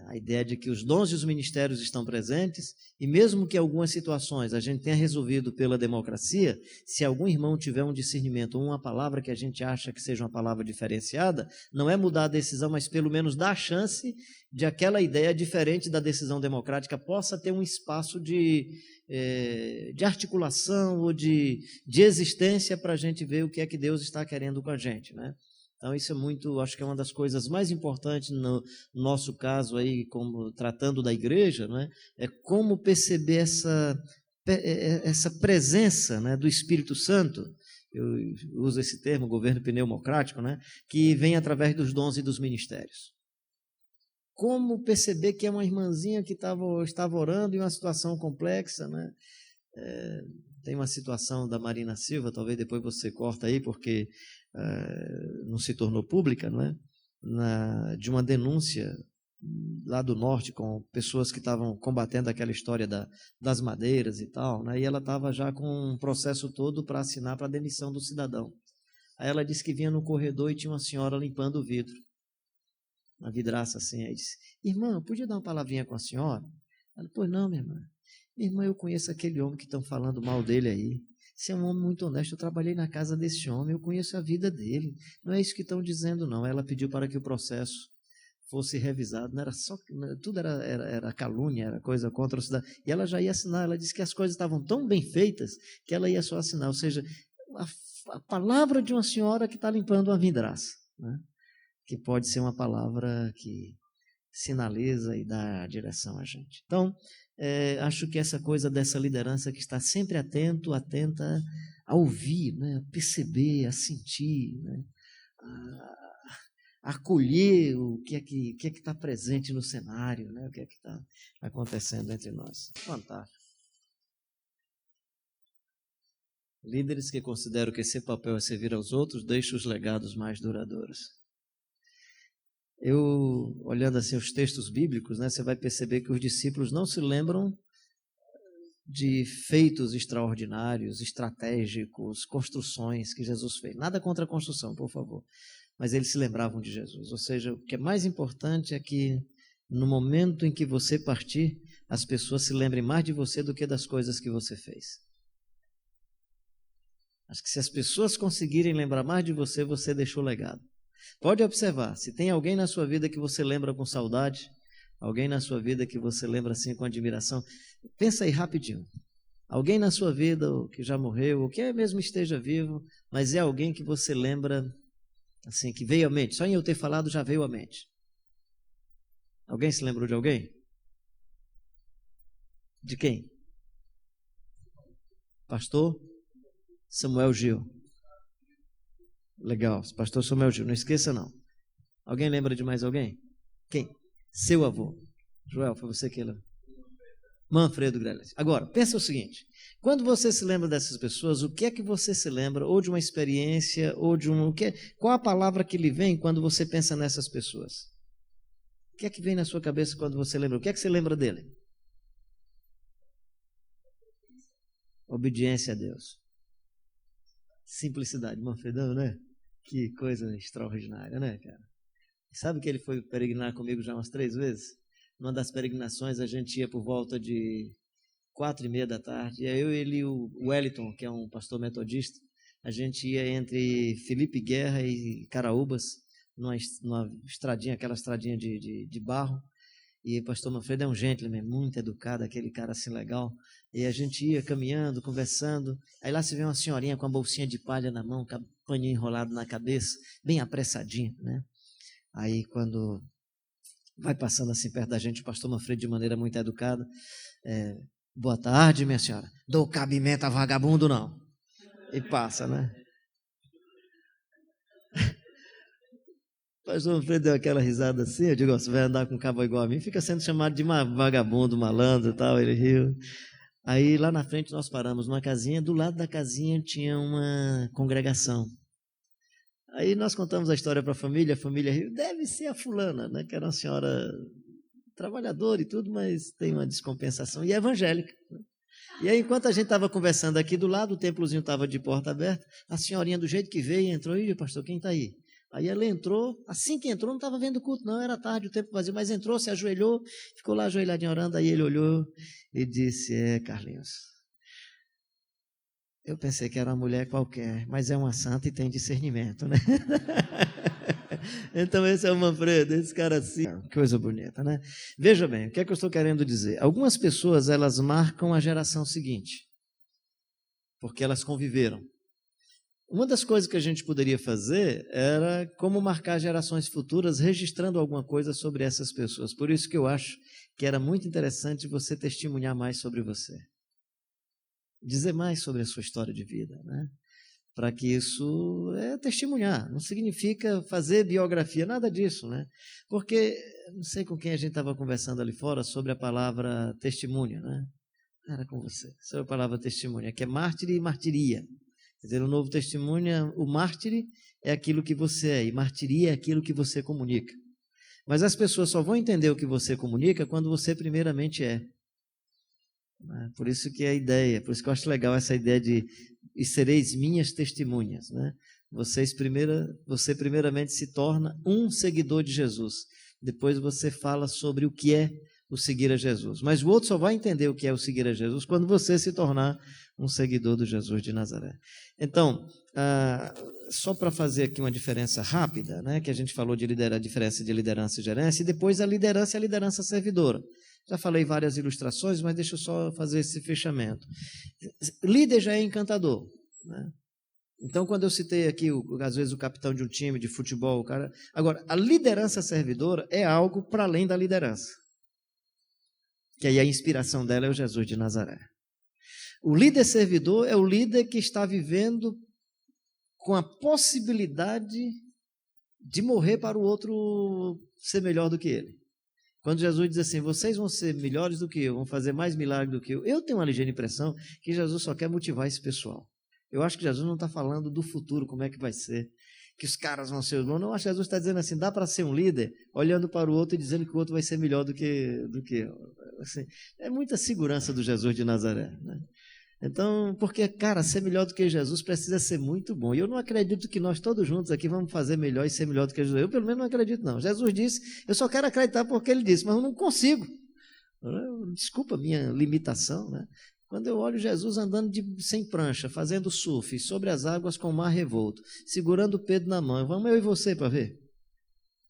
A ideia de que os dons e os ministérios estão presentes, e mesmo que em algumas situações a gente tenha resolvido pela democracia, se algum irmão tiver um discernimento, uma palavra que a gente acha que seja uma palavra diferenciada, não é mudar a decisão, mas pelo menos dar a chance de aquela ideia diferente da decisão democrática possa ter um espaço de articulação ou de existência para a gente ver o que é que Deus está querendo com a gente, né? Então isso é muito, acho que é uma das coisas mais importantes no nosso caso aí, como tratando da igreja, né? É como perceber essa presença, né, do Espírito Santo. Eu uso esse termo, governo pneumocrático, né, que vem através dos dons e dos ministérios. Como perceber que é uma irmãzinha que estava orando em uma situação complexa, né? Tem uma situação da Marina Silva, talvez depois você corta aí, porque não se tornou pública, não é? De uma denúncia lá do norte com pessoas que estavam combatendo aquela história das madeiras e tal, né? E ela estava já com um processo todo para assinar para a demissão do cidadão. Aí ela disse que vinha no corredor e tinha uma senhora limpando o vidro, uma vidraça assim. Aí disse: irmã, podia dar uma palavrinha com a senhora? Ela: pois não, minha irmã. Minha irmã, eu conheço aquele homem que estão falando mal dele aí. Você é um homem muito honesto, eu trabalhei na casa desse homem, eu conheço a vida dele. Não é isso que estão dizendo, não. Ela pediu para que o processo fosse revisado. Não era só, tudo era calúnia, era coisa contra o cidadão. E ela já ia assinar. Ela disse que as coisas estavam tão bem feitas que ela ia só assinar. Ou seja, a palavra de uma senhora que está limpando uma vidraça, né? Que pode ser uma palavra que sinaliza e dá direção a gente. Então, acho que essa coisa dessa liderança que está sempre atenta a ouvir, né, a perceber, a sentir, né, a acolher o que é que está presente no cenário, né, o que é que está acontecendo entre nós. Fantástico. Líderes que consideram que esse papel é servir aos outros, deixam os legados mais duradouros. Eu, olhando assim os textos bíblicos, né, você vai perceber que os discípulos não se lembram de feitos extraordinários, estratégicos, construções que Jesus fez. Nada contra a construção, por favor. Mas eles se lembravam de Jesus. Ou seja, o que é mais importante é que no momento em que você partir, as pessoas se lembrem mais de você do que das coisas que você fez. Acho que se as pessoas conseguirem lembrar mais de você, você deixou legado. Pode observar, se tem alguém na sua vida que você lembra com saudade, alguém na sua vida que você lembra assim com admiração, pensa aí rapidinho. Alguém na sua vida que já morreu, ou que mesmo esteja vivo, mas é alguém que você lembra, assim, que veio à mente. Só em eu ter falado já veio à mente. Alguém se lembrou de alguém? De quem? Pastor Samuel Gil. Legal, pastor Samuel Gil, não esqueça não. Alguém lembra de mais alguém? Quem? Seu avô. Joel, foi você que lembra? Manfredo Greles. Agora, pensa o seguinte, quando você se lembra dessas pessoas, o que é que você se lembra, ou de uma experiência, ou de qual a palavra que lhe vem quando você pensa nessas pessoas? O que é que vem na sua cabeça quando você lembra? O que é que você lembra dele? Obediência a Deus. Simplicidade, Manfredão, né? Que coisa extraordinária, né, cara? Sabe que ele foi peregrinar comigo já umas 3 vezes? Numa das peregrinações a gente ia por volta de 4:30 da tarde, e aí eu, ele e o Wellington, que é um pastor metodista, a gente ia entre Felipe Guerra e Caraúbas, numa estradinha, aquela estradinha de barro, e o pastor Manfredo é um gentleman, muito educado, aquele cara assim legal, e a gente ia caminhando, conversando, aí lá se vê uma senhorinha com a bolsinha de palha na mão, com o paninho enrolado na cabeça, bem apressadinha, né? Aí quando vai passando assim perto da gente, o pastor Manfredo de maneira muito educada, boa tarde, minha senhora, dou cabimento a vagabundo não, e passa, né? pastor Manfredo deu aquela risada assim, eu digo, você vai andar com um cabo igual a mim, fica sendo chamado de vagabundo, malandro e tal, ele riu. Aí lá na frente nós paramos numa casinha, do lado da casinha tinha uma congregação. Aí nós contamos a história para a família riu, deve ser a fulana, né, que era uma senhora trabalhadora e tudo, mas tem uma descompensação, e é evangélica. E aí, enquanto a gente estava conversando aqui do lado, o templozinho estava de porta aberta, a senhorinha do jeito que veio, entrou, e pastor, quem está aí? Aí ela entrou, assim que entrou, não estava vendo o culto, não, era tarde, o tempo vazio, mas entrou, se ajoelhou, ficou lá ajoelhadinho orando, aí ele olhou e disse, Carlinhos, eu pensei que era uma mulher qualquer, mas é uma santa e tem discernimento, né? Então esse é o Manfredo, esse cara assim, coisa bonita, né? Veja bem, o que é que eu estou querendo dizer? Algumas pessoas, elas marcam a geração seguinte, porque elas conviveram. Uma das coisas que a gente poderia fazer era como marcar gerações futuras, registrando alguma coisa sobre essas pessoas. Por isso que eu acho que era muito interessante você testemunhar mais sobre você. Dizer mais sobre a sua história de vida, né? Para que isso testemunhar, não significa fazer biografia, nada disso, né? Porque, não sei com quem a gente estava conversando ali fora sobre a palavra testemunho, né? Era com você, sobre a palavra testemunha, que é mártir e martiria. Quer dizer, o novo testemunho, o mártir é aquilo que você é, e martiria é aquilo que você comunica. Mas as pessoas só vão entender o que você comunica quando você primeiramente é. Por isso que é a ideia, por isso que eu acho legal essa ideia de e sereis minhas testemunhas, né? Você primeiramente se torna um seguidor de Jesus, depois você fala sobre o que é o seguir a Jesus, mas o outro só vai entender o que é o seguir a Jesus quando você se tornar um seguidor do Jesus de Nazaré. Então, só para fazer aqui uma diferença rápida, né, que a gente falou de a diferença de liderança e gerência, e depois a liderança é a liderança servidora. Já falei várias ilustrações, mas deixa eu só fazer esse fechamento. Líder já é encantador, né? Então, quando eu citei aqui, às vezes, o capitão de um time de futebol, o cara... Agora, a liderança servidora é algo para além da liderança. Que aí a inspiração dela é o Jesus de Nazaré. O líder servidor é o líder que está vivendo com a possibilidade de morrer para o outro ser melhor do que ele. Quando Jesus diz assim, vocês vão ser melhores do que eu, vão fazer mais milagres do que eu tenho uma ligeira impressão que Jesus só quer motivar esse pessoal. Eu acho que Jesus não está falando do futuro, como é que vai ser, que os caras vão ser... Não, acho que Jesus está dizendo assim, dá para ser um líder olhando para o outro e dizendo que o outro vai ser melhor do que eu. Assim, é muita segurança do Jesus de Nazaré, né? Então, porque, cara, ser melhor do que Jesus precisa ser muito bom. E eu não acredito que nós todos juntos aqui vamos fazer melhor e ser melhor do que Jesus. Eu, pelo menos, não acredito, não. Jesus disse, eu só quero acreditar porque ele disse, mas eu não consigo. Desculpa a minha limitação, né? Quando eu olho Jesus andando sem prancha, fazendo surf, sobre as águas com o mar revolto, segurando Pedro na mão, vamos eu e você para ver?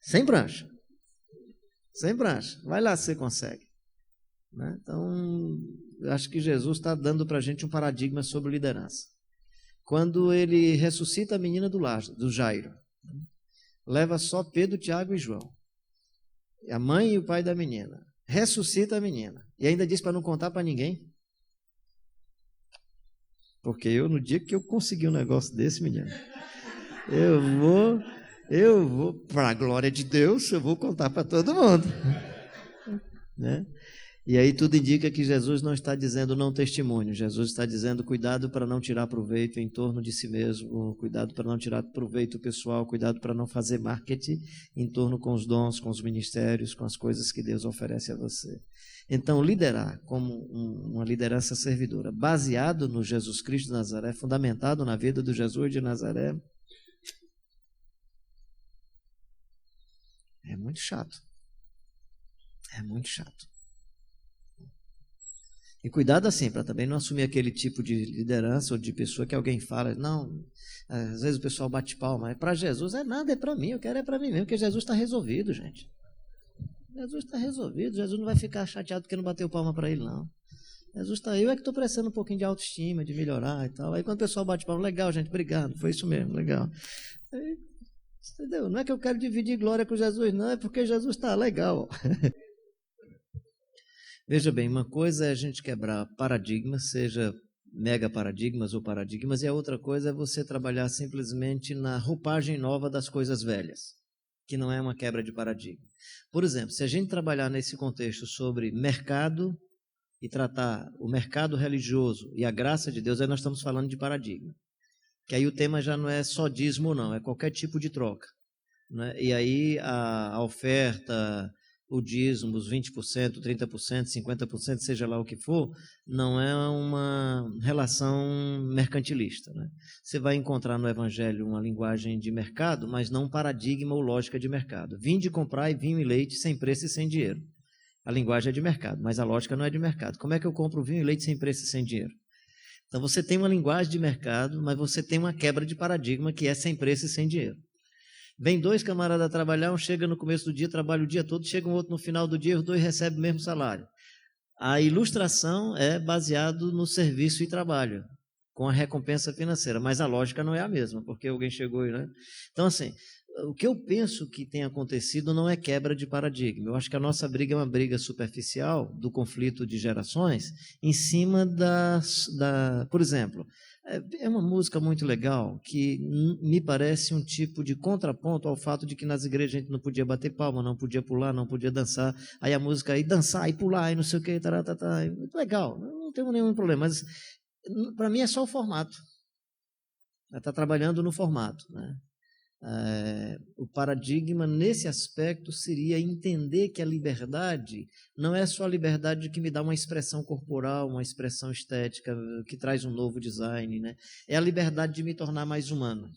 Sem prancha. Sem prancha. Vai lá se você consegue. Né? Então, eu acho que Jesus está dando para a gente um paradigma sobre liderança. Quando ele ressuscita a menina do Jairo, leva só Pedro, Tiago e João, a mãe e o pai da menina, ressuscita a menina, e ainda diz para não contar para ninguém, porque no dia que eu conseguir um negócio desse, menino, eu vou, para a glória de Deus, eu vou contar para todo mundo, né? E aí tudo indica que Jesus não está dizendo não testemunho, Jesus está dizendo cuidado para não tirar proveito em torno de si mesmo, cuidado para não tirar proveito pessoal, cuidado para não fazer marketing em torno com os dons, com os ministérios, com as coisas que Deus oferece a você. Então, liderar como uma liderança servidora, baseado no Jesus Cristo de Nazaré, fundamentado na vida do Jesus de Nazaré, é muito chato. É muito chato. E cuidado assim, para também não assumir aquele tipo de liderança ou de pessoa que alguém fala, não, às vezes o pessoal bate palma, para Jesus é nada, é para mim, eu quero é para mim mesmo, porque Jesus está resolvido, gente. Jesus está resolvido, Jesus não vai ficar chateado porque não bateu palma para ele, não. Jesus está, eu é que estou precisando um pouquinho de autoestima, de melhorar e tal. Aí quando o pessoal bate palma, legal, gente, obrigado, foi isso mesmo, legal. Aí, entendeu? Não é que eu quero dividir glória com Jesus, não, é porque Jesus está legal. Veja bem, uma coisa é a gente quebrar paradigmas, seja mega paradigmas ou paradigmas, e a outra coisa é você trabalhar simplesmente na roupagem nova das coisas velhas. que não é uma quebra de paradigma. Por exemplo, se a gente trabalhar nesse contexto sobre mercado e tratar o mercado religioso e a graça de Deus, aí nós estamos falando de paradigma. Que aí o tema já não é só dízimo, não, é qualquer tipo de troca. Né? E aí a oferta, o dízimo, os 20%, 30%, 50%, seja lá o que for, não é uma relação mercantilista. Né? Você vai encontrar no Evangelho uma linguagem de mercado, mas não um paradigma ou lógica de mercado. Vinde comprar vinho e leite sem preço e sem dinheiro. A linguagem é de mercado, mas a lógica não é de mercado. Como é que eu compro vinho e leite sem preço e sem dinheiro? Então você tem uma linguagem de mercado, mas você tem uma quebra de paradigma que é sem preço e sem dinheiro. Vem dois camaradas trabalhar, um chega no começo do dia, trabalha o dia todo, chega um outro no final do dia, os dois recebem o mesmo salário. A ilustração é baseado no serviço e trabalho, com a recompensa financeira, mas a lógica não é a mesma, porque alguém chegou aí, né? Então, assim, o que eu penso que tem acontecido não é quebra de paradigma. Eu acho que a nossa briga é uma briga superficial do conflito de gerações em cima por exemplo, é uma música muito legal que me parece um tipo de contraponto ao fato de que nas igrejas a gente não podia bater palma, não podia pular, não podia dançar. Aí a música aí dançar e pular e não sei o que, muito legal, não tenho nenhum problema, mas para mim é só o formato. Ela está trabalhando no formato, né? O paradigma nesse aspecto seria entender que a liberdade não é só a liberdade que me dá uma expressão corporal, uma expressão estética, que traz um novo design, né? É a liberdade de me tornar mais humano,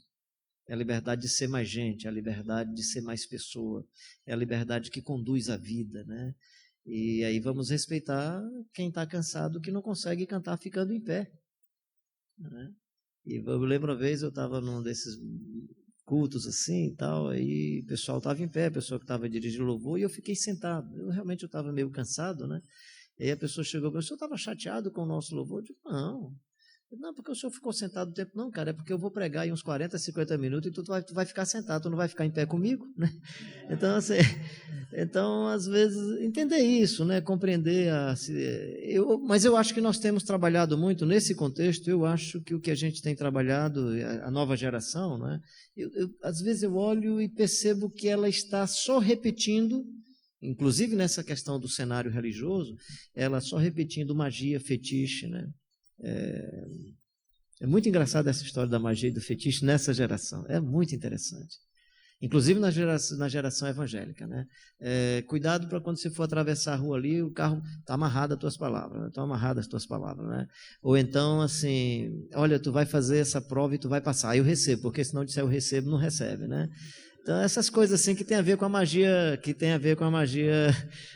é a liberdade de ser mais gente, é a liberdade de ser mais pessoa, é a liberdade que conduz a vida, né? E aí vamos respeitar quem está cansado, que não consegue cantar ficando em pé, né? E eu lembro uma vez, eu estava num desses cultos assim e tal, aí o pessoal estava em pé, a pessoa que estava dirigindo o louvor, e eu fiquei sentado. Eu estava meio cansado, né? E aí a pessoa chegou para mim, o senhor estava chateado com o nosso louvor? Eu digo, não, porque o senhor ficou sentado o tempo. Não, cara, é porque eu vou pregar em uns 40, 50 minutos e tu vai ficar sentado, tu não vai ficar em pé comigo, né? Então, assim, às vezes, entender isso, né? Compreender. Mas eu acho que nós temos trabalhado muito nesse contexto. Eu acho que o que a gente tem trabalhado, a nova geração, né? Às vezes eu olho e percebo que ela está só repetindo, inclusive nessa questão do cenário religioso, ela só repetindo magia, fetiche, né? É muito engraçada essa história da magia e do fetiche nessa geração. É muito interessante. Inclusive na geração evangélica, né? Cuidado para quando você for atravessar a rua ali, o carro está amarrado às tuas palavras, estão amarradas as tuas palavras, né? Ou então, assim, olha, tu vai fazer essa prova e tu vai passar, aí eu recebo, porque se não disser eu recebo, não recebe, né? Então, essas coisas assim que tem a ver com a magia,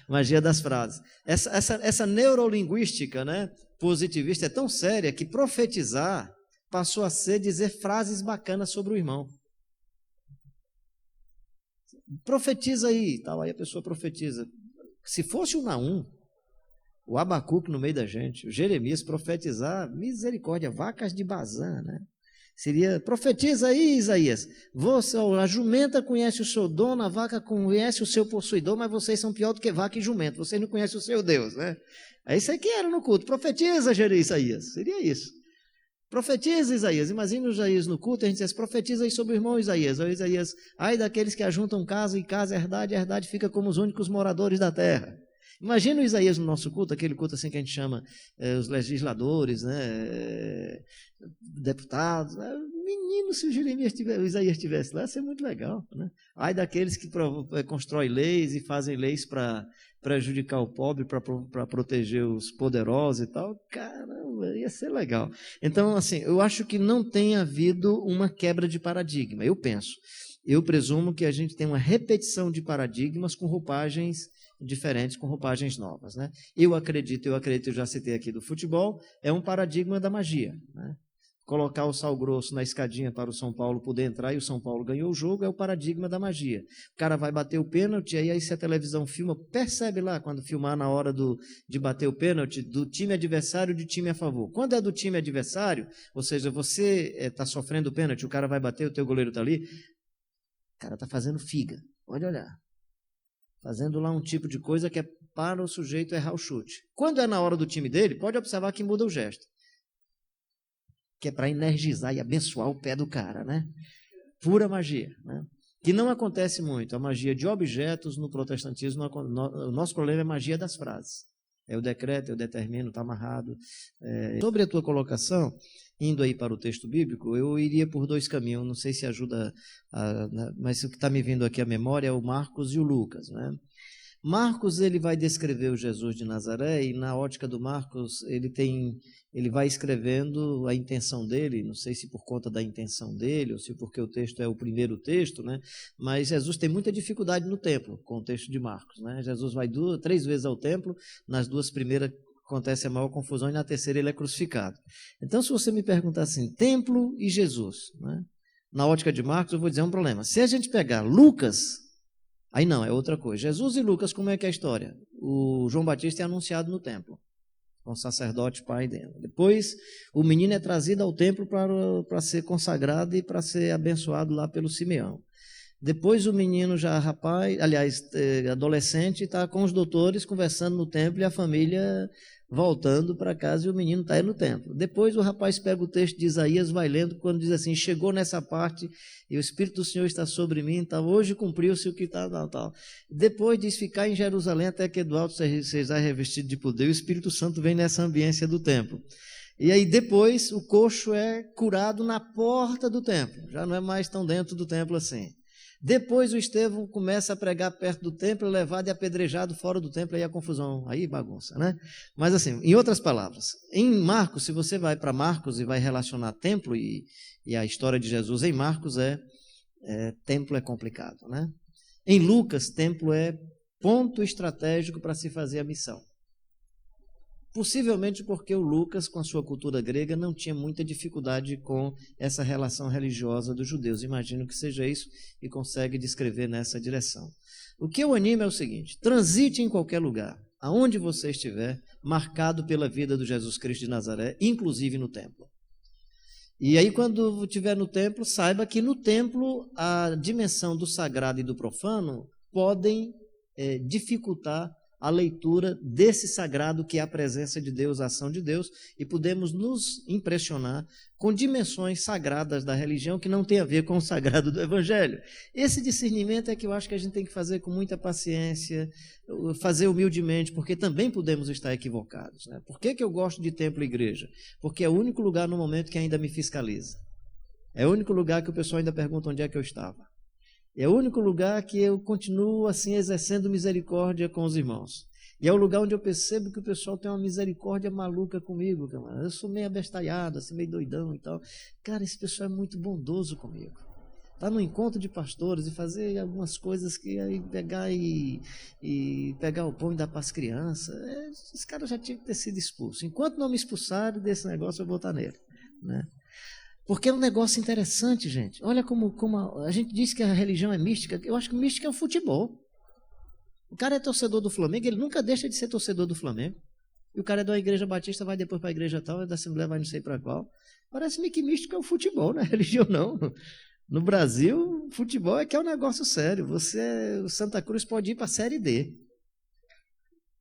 magia das frases. Essa neurolinguística, né, positivista é tão séria que profetizar passou a ser dizer frases bacanas sobre o irmão. Profetiza aí, tal, aí a pessoa profetiza. Se fosse o Naum, o Abacuque no meio da gente, o Jeremias profetizar, misericórdia, vacas de Bazã, né? Seria, profetiza aí, Isaías. A jumenta conhece o seu dono, a vaca conhece o seu possuidor, mas vocês são pior do que vaca e jumento. Vocês não conhecem o seu Deus, né? É isso aí que era no culto. Profetiza, Isaías. Seria isso. Profetiza, Isaías. Imagina o Isaías no culto, a gente diz, profetiza aí sobre o irmão Isaías. O Isaías, ai daqueles que ajuntam casa e casa herdade, a herdade fica como os únicos moradores da terra. Imagina o Isaías no nosso culto, aquele culto assim que a gente chama os legisladores, né, deputados. Menino, se o Isaías estivesse lá, ia ser muito legal, né? Ai daqueles que constroem leis e fazem leis para prejudicar o pobre, para proteger os poderosos e tal. Caramba, ia ser legal. Então, assim, eu acho que não tem havido uma quebra de paradigma. Eu presumo que a gente tem uma repetição de paradigmas com roupagens diferentes, com roupagens novas, né? Eu acredito, eu já citei aqui do futebol, é um paradigma da magia, né? Colocar o Sal Grosso na escadinha para o São Paulo poder entrar e o São Paulo ganhou o jogo, é o paradigma da magia. O cara vai bater o pênalti, aí se a televisão filma, percebe lá quando filmar na hora de bater o pênalti, do time adversário e do time a favor. Quando é do time adversário, ou seja, você está sofrendo o pênalti, o cara vai bater, o teu goleiro está ali, o cara está fazendo figa, pode olhar. Fazendo lá um tipo de coisa que é para o sujeito errar o chute. Quando é na hora do time dele, pode observar que muda o gesto. Que é para energizar e abençoar o pé do cara, né? Pura magia, né? que não acontece muito, a magia de objetos no protestantismo. O nosso problema é a magia das frases. É o decreto, eu determino, está amarrado. Sobre a tua colocação, indo aí para o texto bíblico, eu iria por dois caminhos, não sei se ajuda, mas o que está me vindo aqui à memória é o Marcos e o Lucas, né? Marcos, ele vai descrever o Jesus de Nazaré, e na ótica do Marcos ele vai escrevendo a intenção dele, não sei se por conta da intenção dele ou se porque o texto é o primeiro texto, né? Mas Jesus tem muita dificuldade no templo com o texto de Marcos, né? Jesus vai 3 vezes ao templo, nas 2 primeiras acontece a maior confusão e na terceira ele é crucificado. Então, se você me perguntar assim, templo e Jesus, né? Na ótica de Marcos eu vou dizer um problema. Se a gente pegar Lucas, aí não, é outra coisa. Jesus e Lucas, como é que é a história? O João Batista é anunciado no templo, com o sacerdote pai dele. Depois, o menino é trazido ao templo para ser consagrado e para ser abençoado lá pelo Simeão. Depois, o menino já adolescente, está com os doutores conversando no templo e a família voltando para casa e o menino está aí no templo. Depois o rapaz pega o texto de Isaías, vai lendo, quando diz assim, chegou nessa parte e o Espírito do Senhor está sobre mim, tal, hoje cumpriu-se o que está, tal. Depois diz, ficar em Jerusalém até que do alto seja revestido de poder, o Espírito Santo vem nessa ambiência do templo. E aí depois o coxo é curado na porta do templo, já não é mais tão dentro do templo assim. Depois o Estevão começa a pregar perto do templo, levado e apedrejado fora do templo, aí a confusão, aí bagunça, né? Mas assim, em outras palavras, em Marcos, se você vai para Marcos e vai relacionar templo e a história de Jesus em Marcos, templo é complicado, né? Em Lucas, templo é ponto estratégico para se fazer a missão. Possivelmente porque o Lucas, com a sua cultura grega, não tinha muita dificuldade com essa relação religiosa dos judeus. Imagino que seja isso e consegue descrever nessa direção. O que eu animo é o seguinte, transite em qualquer lugar, aonde você estiver, marcado pela vida do Jesus Cristo de Nazaré, inclusive no templo. E aí, quando estiver no templo, saiba que no templo a dimensão do sagrado e do profano podem dificultar a leitura desse sagrado que é a presença de Deus, a ação de Deus, e podemos nos impressionar com dimensões sagradas da religião que não tem a ver com o sagrado do Evangelho. Esse discernimento é que eu acho que a gente tem que fazer com muita paciência, fazer humildemente, porque também podemos estar equivocados, né? Por que eu gosto de templo e igreja? Porque é o único lugar no momento que ainda me fiscaliza. É o único lugar que o pessoal ainda pergunta onde é que eu estava. É o único lugar que eu continuo assim exercendo misericórdia com os irmãos. E é o lugar onde eu percebo que o pessoal tem uma misericórdia maluca comigo. Eu sou meio abestalhado, assim, meio doidão e tal. Cara, esse pessoal é muito bondoso comigo. Está no encontro de pastores e fazer algumas coisas que aí pegar e pegar o pão e dar para as crianças. Esses caras já tinham que ter sido expulsos. Enquanto não me expulsarem desse negócio, eu vou estar nele, né? Porque é um negócio interessante, gente. Olha como a gente diz que a religião é mística. Eu acho que mística é o futebol. O cara é torcedor do Flamengo, ele nunca deixa de ser torcedor do Flamengo. E o cara é da igreja batista, vai depois para a igreja tal, da Assembleia vai não sei para qual. Parece-me que mística é o futebol, não é religião não. No Brasil, futebol é que é um negócio sério. O Santa Cruz pode ir para a Série D.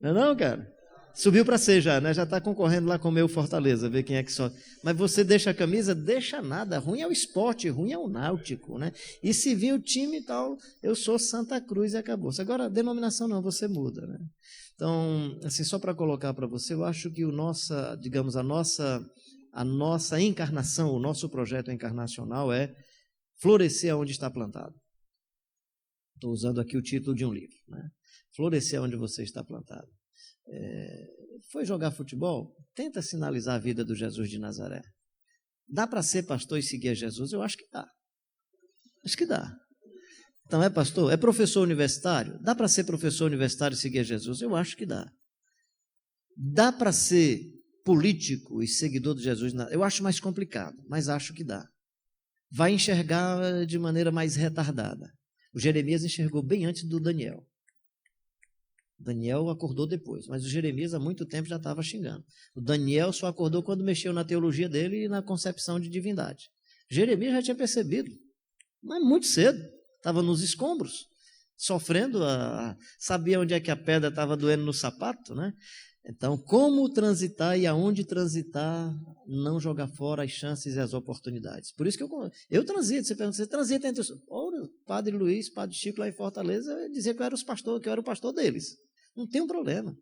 Não é não, cara? Subiu para C já, né? Já está concorrendo lá com o meu Fortaleza, ver quem é que sobe. Mas você deixa a camisa? Deixa nada. Ruim é o esporte, ruim é o náutico, né? E se vir o time e tal, eu sou Santa Cruz e acabou. Agora, a denominação não, você muda, né? Então, assim, só para colocar para você, eu acho que a nossa encarnação, o nosso projeto encarnacional é florescer onde está plantado. Estou usando aqui o título de um livro, né? Florescer onde você está plantado. Foi jogar futebol? Tenta sinalizar a vida do Jesus de Nazaré. Dá para ser pastor e seguir a Jesus? Eu acho que dá. Acho que dá. Então é pastor? É professor universitário? Dá para ser professor universitário e seguir a Jesus? Eu acho que dá. Dá para ser político e seguidor de Jesus? Eu acho mais complicado, mas acho que dá. Vai enxergar de maneira mais retardada. O Jeremias enxergou bem antes do Daniel. Daniel acordou depois, mas o Jeremias há muito tempo já estava xingando. O Daniel só acordou quando mexeu na teologia dele e na concepção de divindade. Jeremias já tinha percebido, mas muito cedo. Estava nos escombros, sofrendo, sabia onde é que a pedra estava doendo no sapato, né? Então, como transitar e aonde transitar, não jogar fora as chances e as oportunidades. Por isso que eu transito. Você pergunta, você transita entre os... O Padre Luiz, Padre Chico lá em Fortaleza, dizia que eu era o pastor deles. Não tem um problema.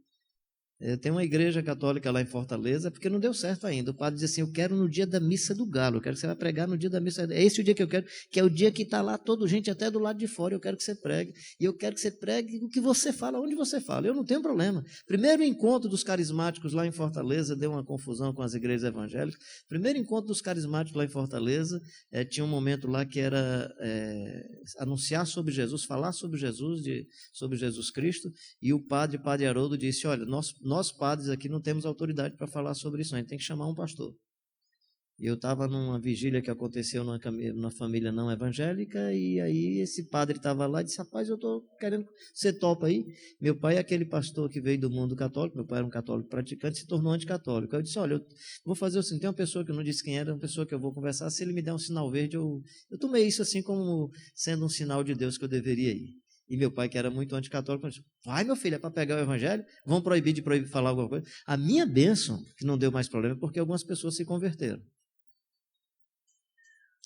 Tem uma igreja católica lá em Fortaleza, porque não deu certo ainda. O padre diz assim, eu quero no dia da missa do galo, eu quero que você vai pregar no dia da missa. É esse o dia que eu quero, que é o dia que está lá toda gente até do lado de fora, eu quero que você pregue. E eu quero que você pregue o que você fala, onde você fala. Eu não tenho problema. Primeiro encontro dos carismáticos lá em Fortaleza, deu uma confusão com as igrejas evangélicas. Primeiro encontro dos carismáticos lá em Fortaleza, tinha um momento lá que era anunciar sobre Jesus, falar sobre Jesus, sobre Jesus Cristo, e o padre Haroldo disse, olha, nós padres aqui não temos autoridade para falar sobre isso, a gente tem que chamar um pastor. E eu estava numa vigília que aconteceu numa família não evangélica, e aí esse padre estava lá e disse, rapaz, eu estou querendo, você topa aí? Meu pai é aquele pastor que veio do mundo católico, meu pai era um católico praticante, se tornou anticatólico. Aí eu disse, olha, eu vou fazer assim, tem uma pessoa que eu não disse quem era, uma pessoa que eu vou conversar, se ele me der um sinal verde, eu tomei isso assim como sendo um sinal de Deus que eu deveria ir. E meu pai, que era muito anticatólico, disse, vai meu filho, é para pegar o evangelho? Vão proibir de falar alguma coisa? A minha bênção, que não deu mais problema, é porque algumas pessoas se converteram.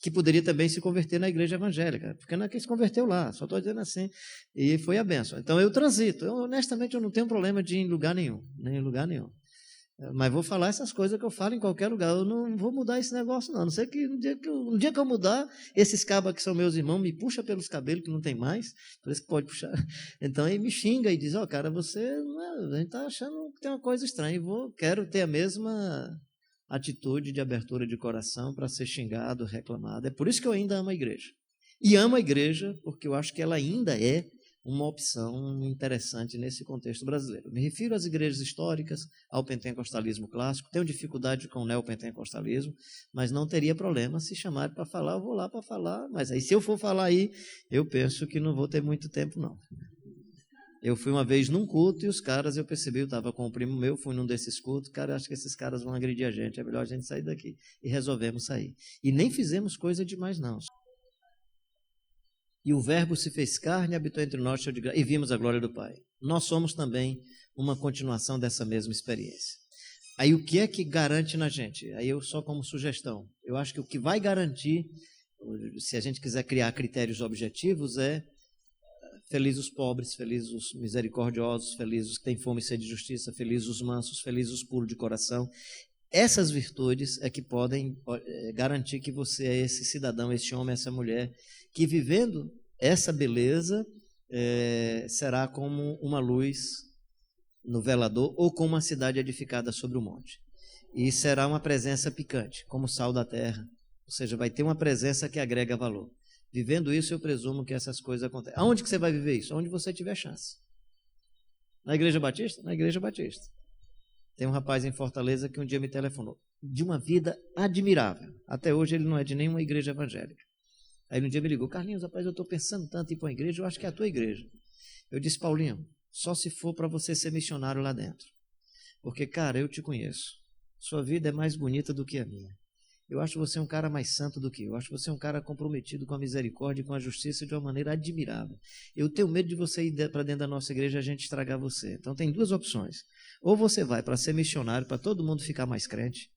Que poderia também se converter na igreja evangélica, porque não é que se converteu lá, só estou dizendo assim, e foi a bênção. Então eu transito, honestamente eu não tenho problema de ir em lugar nenhum, nem em lugar nenhum. Mas vou falar essas coisas que eu falo em qualquer lugar. Eu não vou mudar esse negócio, não. Não sei que um dia que eu mudar, esses cabas que são meus irmãos me puxam pelos cabelos, que não tem mais, por isso que pode puxar. Então aí me xinga e diz, cara, você a gente está achando que tem uma coisa estranha. Quero ter a mesma atitude de abertura de coração para ser xingado, reclamado. É por isso que eu ainda amo a igreja. E amo a igreja porque eu acho que ela ainda é uma opção interessante nesse contexto brasileiro. Me refiro às igrejas históricas, ao pentecostalismo clássico, tenho dificuldade com o neopentecostalismo, mas não teria problema se chamarem para falar, eu vou lá para falar, mas aí se eu for falar aí, eu penso que não vou ter muito tempo não. Eu fui uma vez num culto e os caras, eu percebi, eu estava com um primo meu, fui num desses cultos, cara, acho que esses caras vão agredir a gente, é melhor a gente sair daqui. E resolvemos sair. E nem fizemos coisa demais não. E o verbo se fez carne, habitou entre nós, e vimos a glória do Pai. Nós somos também uma continuação dessa mesma experiência. Aí o que é que garante na gente? Aí eu só como sugestão, eu acho que o que vai garantir, se a gente quiser criar critérios objetivos, é felizes os pobres, felizes os misericordiosos, felizes os que têm fome e sede de justiça, felizes os mansos, felizes os puros de coração. Essas virtudes é que podem garantir que você é esse cidadão, esse homem, essa mulher, que vivendo essa beleza será como uma luz no velador ou como uma cidade edificada sobre o monte. E será uma presença picante, como sal da terra. Ou seja, vai ter uma presença que agrega valor. Vivendo isso, eu presumo que essas coisas acontecem. Aonde que você vai viver isso? Onde você tiver chance. Na Igreja Batista? Na Igreja Batista. Tem um rapaz em Fortaleza que um dia me telefonou, de uma vida admirável. Até hoje ele não é de nenhuma igreja evangélica. Aí um dia me ligou, Carlinhos, rapaz, eu estou pensando tanto em ir para uma igreja, eu acho que é a tua igreja. Eu disse, Paulinho, só se for para você ser missionário lá dentro. Porque, cara, eu te conheço. Sua vida é mais bonita do que a minha. Eu acho você um cara mais santo do que eu. Acho você um cara comprometido com a misericórdia e com a justiça de uma maneira admirável. Eu tenho medo de você ir para dentro da nossa igreja e a gente estragar você. Então tem duas opções. Ou você vai para ser missionário, para todo mundo ficar mais crente,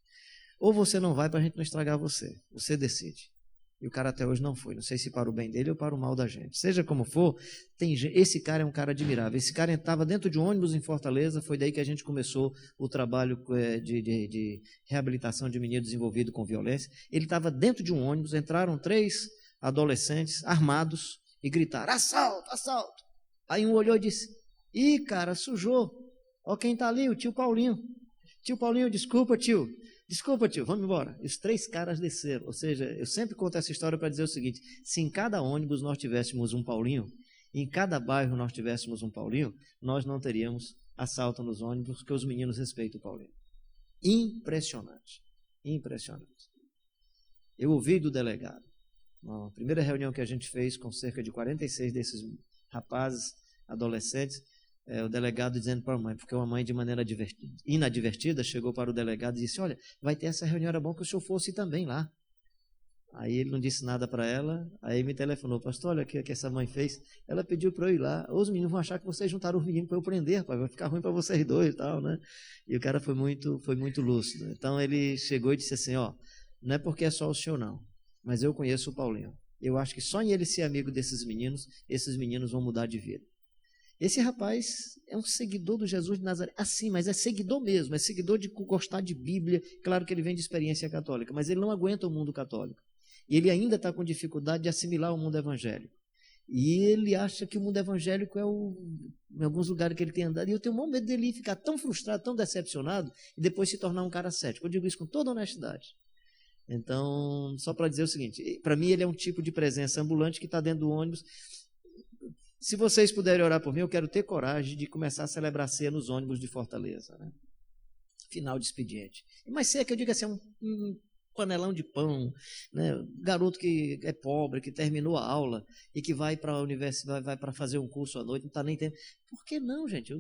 ou você não vai para a gente não estragar você. Você decide. E o cara até hoje não foi. Não sei se para o bem dele ou para o mal da gente. Seja como for, esse cara é um cara admirável. Esse cara estava dentro de um ônibus em Fortaleza, foi daí que a gente começou o trabalho de reabilitação de menino desenvolvido com violência. Ele estava dentro de um ônibus, entraram 3 adolescentes armados e gritaram, assalto, assalto. Aí um olhou e disse, ih, cara, sujou. Ó quem está ali, o tio Paulinho. Tio Paulinho, desculpa, tio, vamos embora. Os 3 caras desceram. Ou seja, eu sempre conto essa história para dizer o seguinte, se em cada ônibus nós tivéssemos um Paulinho, em cada bairro nós tivéssemos um Paulinho, nós não teríamos assalto nos ônibus, porque os meninos respeitam o Paulinho. Impressionante, impressionante. Eu ouvi do delegado, na primeira reunião que a gente fez com cerca de 46 desses rapazes, adolescentes, o delegado dizendo para a mãe, porque uma mãe de maneira inadvertida chegou para o delegado e disse, olha, vai ter essa reunião, era bom que o senhor fosse também lá. Aí ele não disse nada para ela, aí me telefonou, pastor, olha o que essa mãe fez. Ela pediu para eu ir lá. Os meninos vão achar que vocês juntaram os meninos para eu prender, rapaz, vai ficar ruim para vocês dois e tal, né? E o cara foi muito lúcido. Então ele chegou e disse assim, ó, não é porque é só o senhor não, mas eu conheço o Paulinho. Eu acho que só em ele ser amigo desses meninos, esses meninos vão mudar de vida. Esse rapaz é um seguidor do Jesus de Nazaré, assim, mas é seguidor mesmo, é seguidor de gostar de Bíblia. Claro que ele vem de experiência católica, mas ele não aguenta o mundo católico. E ele ainda está com dificuldade de assimilar o mundo evangélico. E ele acha que o mundo evangélico é em alguns lugares que ele tem andado. E eu tenho um medo dele ficar tão frustrado, tão decepcionado, e depois se tornar um cara cético. Eu digo isso com toda honestidade. Então, só para dizer o seguinte, para mim ele é um tipo de presença ambulante que está dentro do ônibus. Se vocês puderem orar por mim, eu quero ter coragem de começar a celebrar ceia nos ônibus de Fortaleza, né? Final de expediente. Mas ceia que eu digo assim, é um panelão de pão, né? Garoto que é pobre, que terminou a aula e que vai para a universidade, vai para fazer um curso à noite, não está nem tendo. Por que não, gente?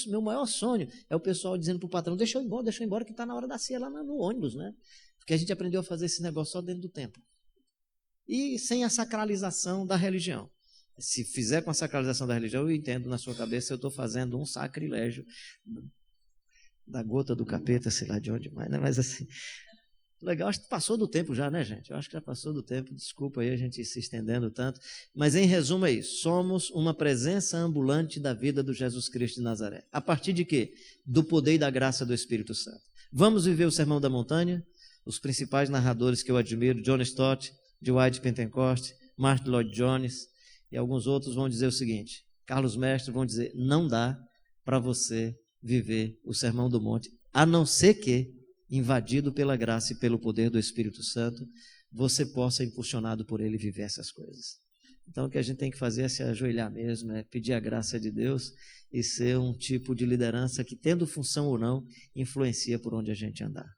Meu maior sonho é o pessoal dizendo para o patrão, deixa eu ir embora que está na hora da ceia lá no ônibus, né? Porque a gente aprendeu a fazer esse negócio só dentro do templo. E sem a sacralização da religião. Se fizer com a sacralização da religião, eu entendo na sua cabeça, eu estou fazendo um sacrilégio da gota do capeta, sei lá de onde mais, né? Mas assim, legal, acho que passou do tempo já, né, gente? Eu acho que já passou do tempo, desculpa aí a gente se estendendo tanto, mas em resumo é isso, somos uma presença ambulante da vida do Jesus Cristo de Nazaré. A partir de quê? Do poder e da graça do Espírito Santo. Vamos viver o Sermão da Montanha? Os principais narradores que eu admiro, John Stott, Dwight Pentecost, Martyn Lloyd-Jones, e alguns outros vão dizer o seguinte, Carlos Mestre vão dizer, não dá para você viver o Sermão do Monte, a não ser que, invadido pela graça e pelo poder do Espírito Santo, você possa, impulsionado por ele, viver essas coisas. Então o que a gente tem que fazer é se ajoelhar mesmo, é pedir a graça de Deus e ser um tipo de liderança que, tendo função ou não, influencia por onde a gente andar.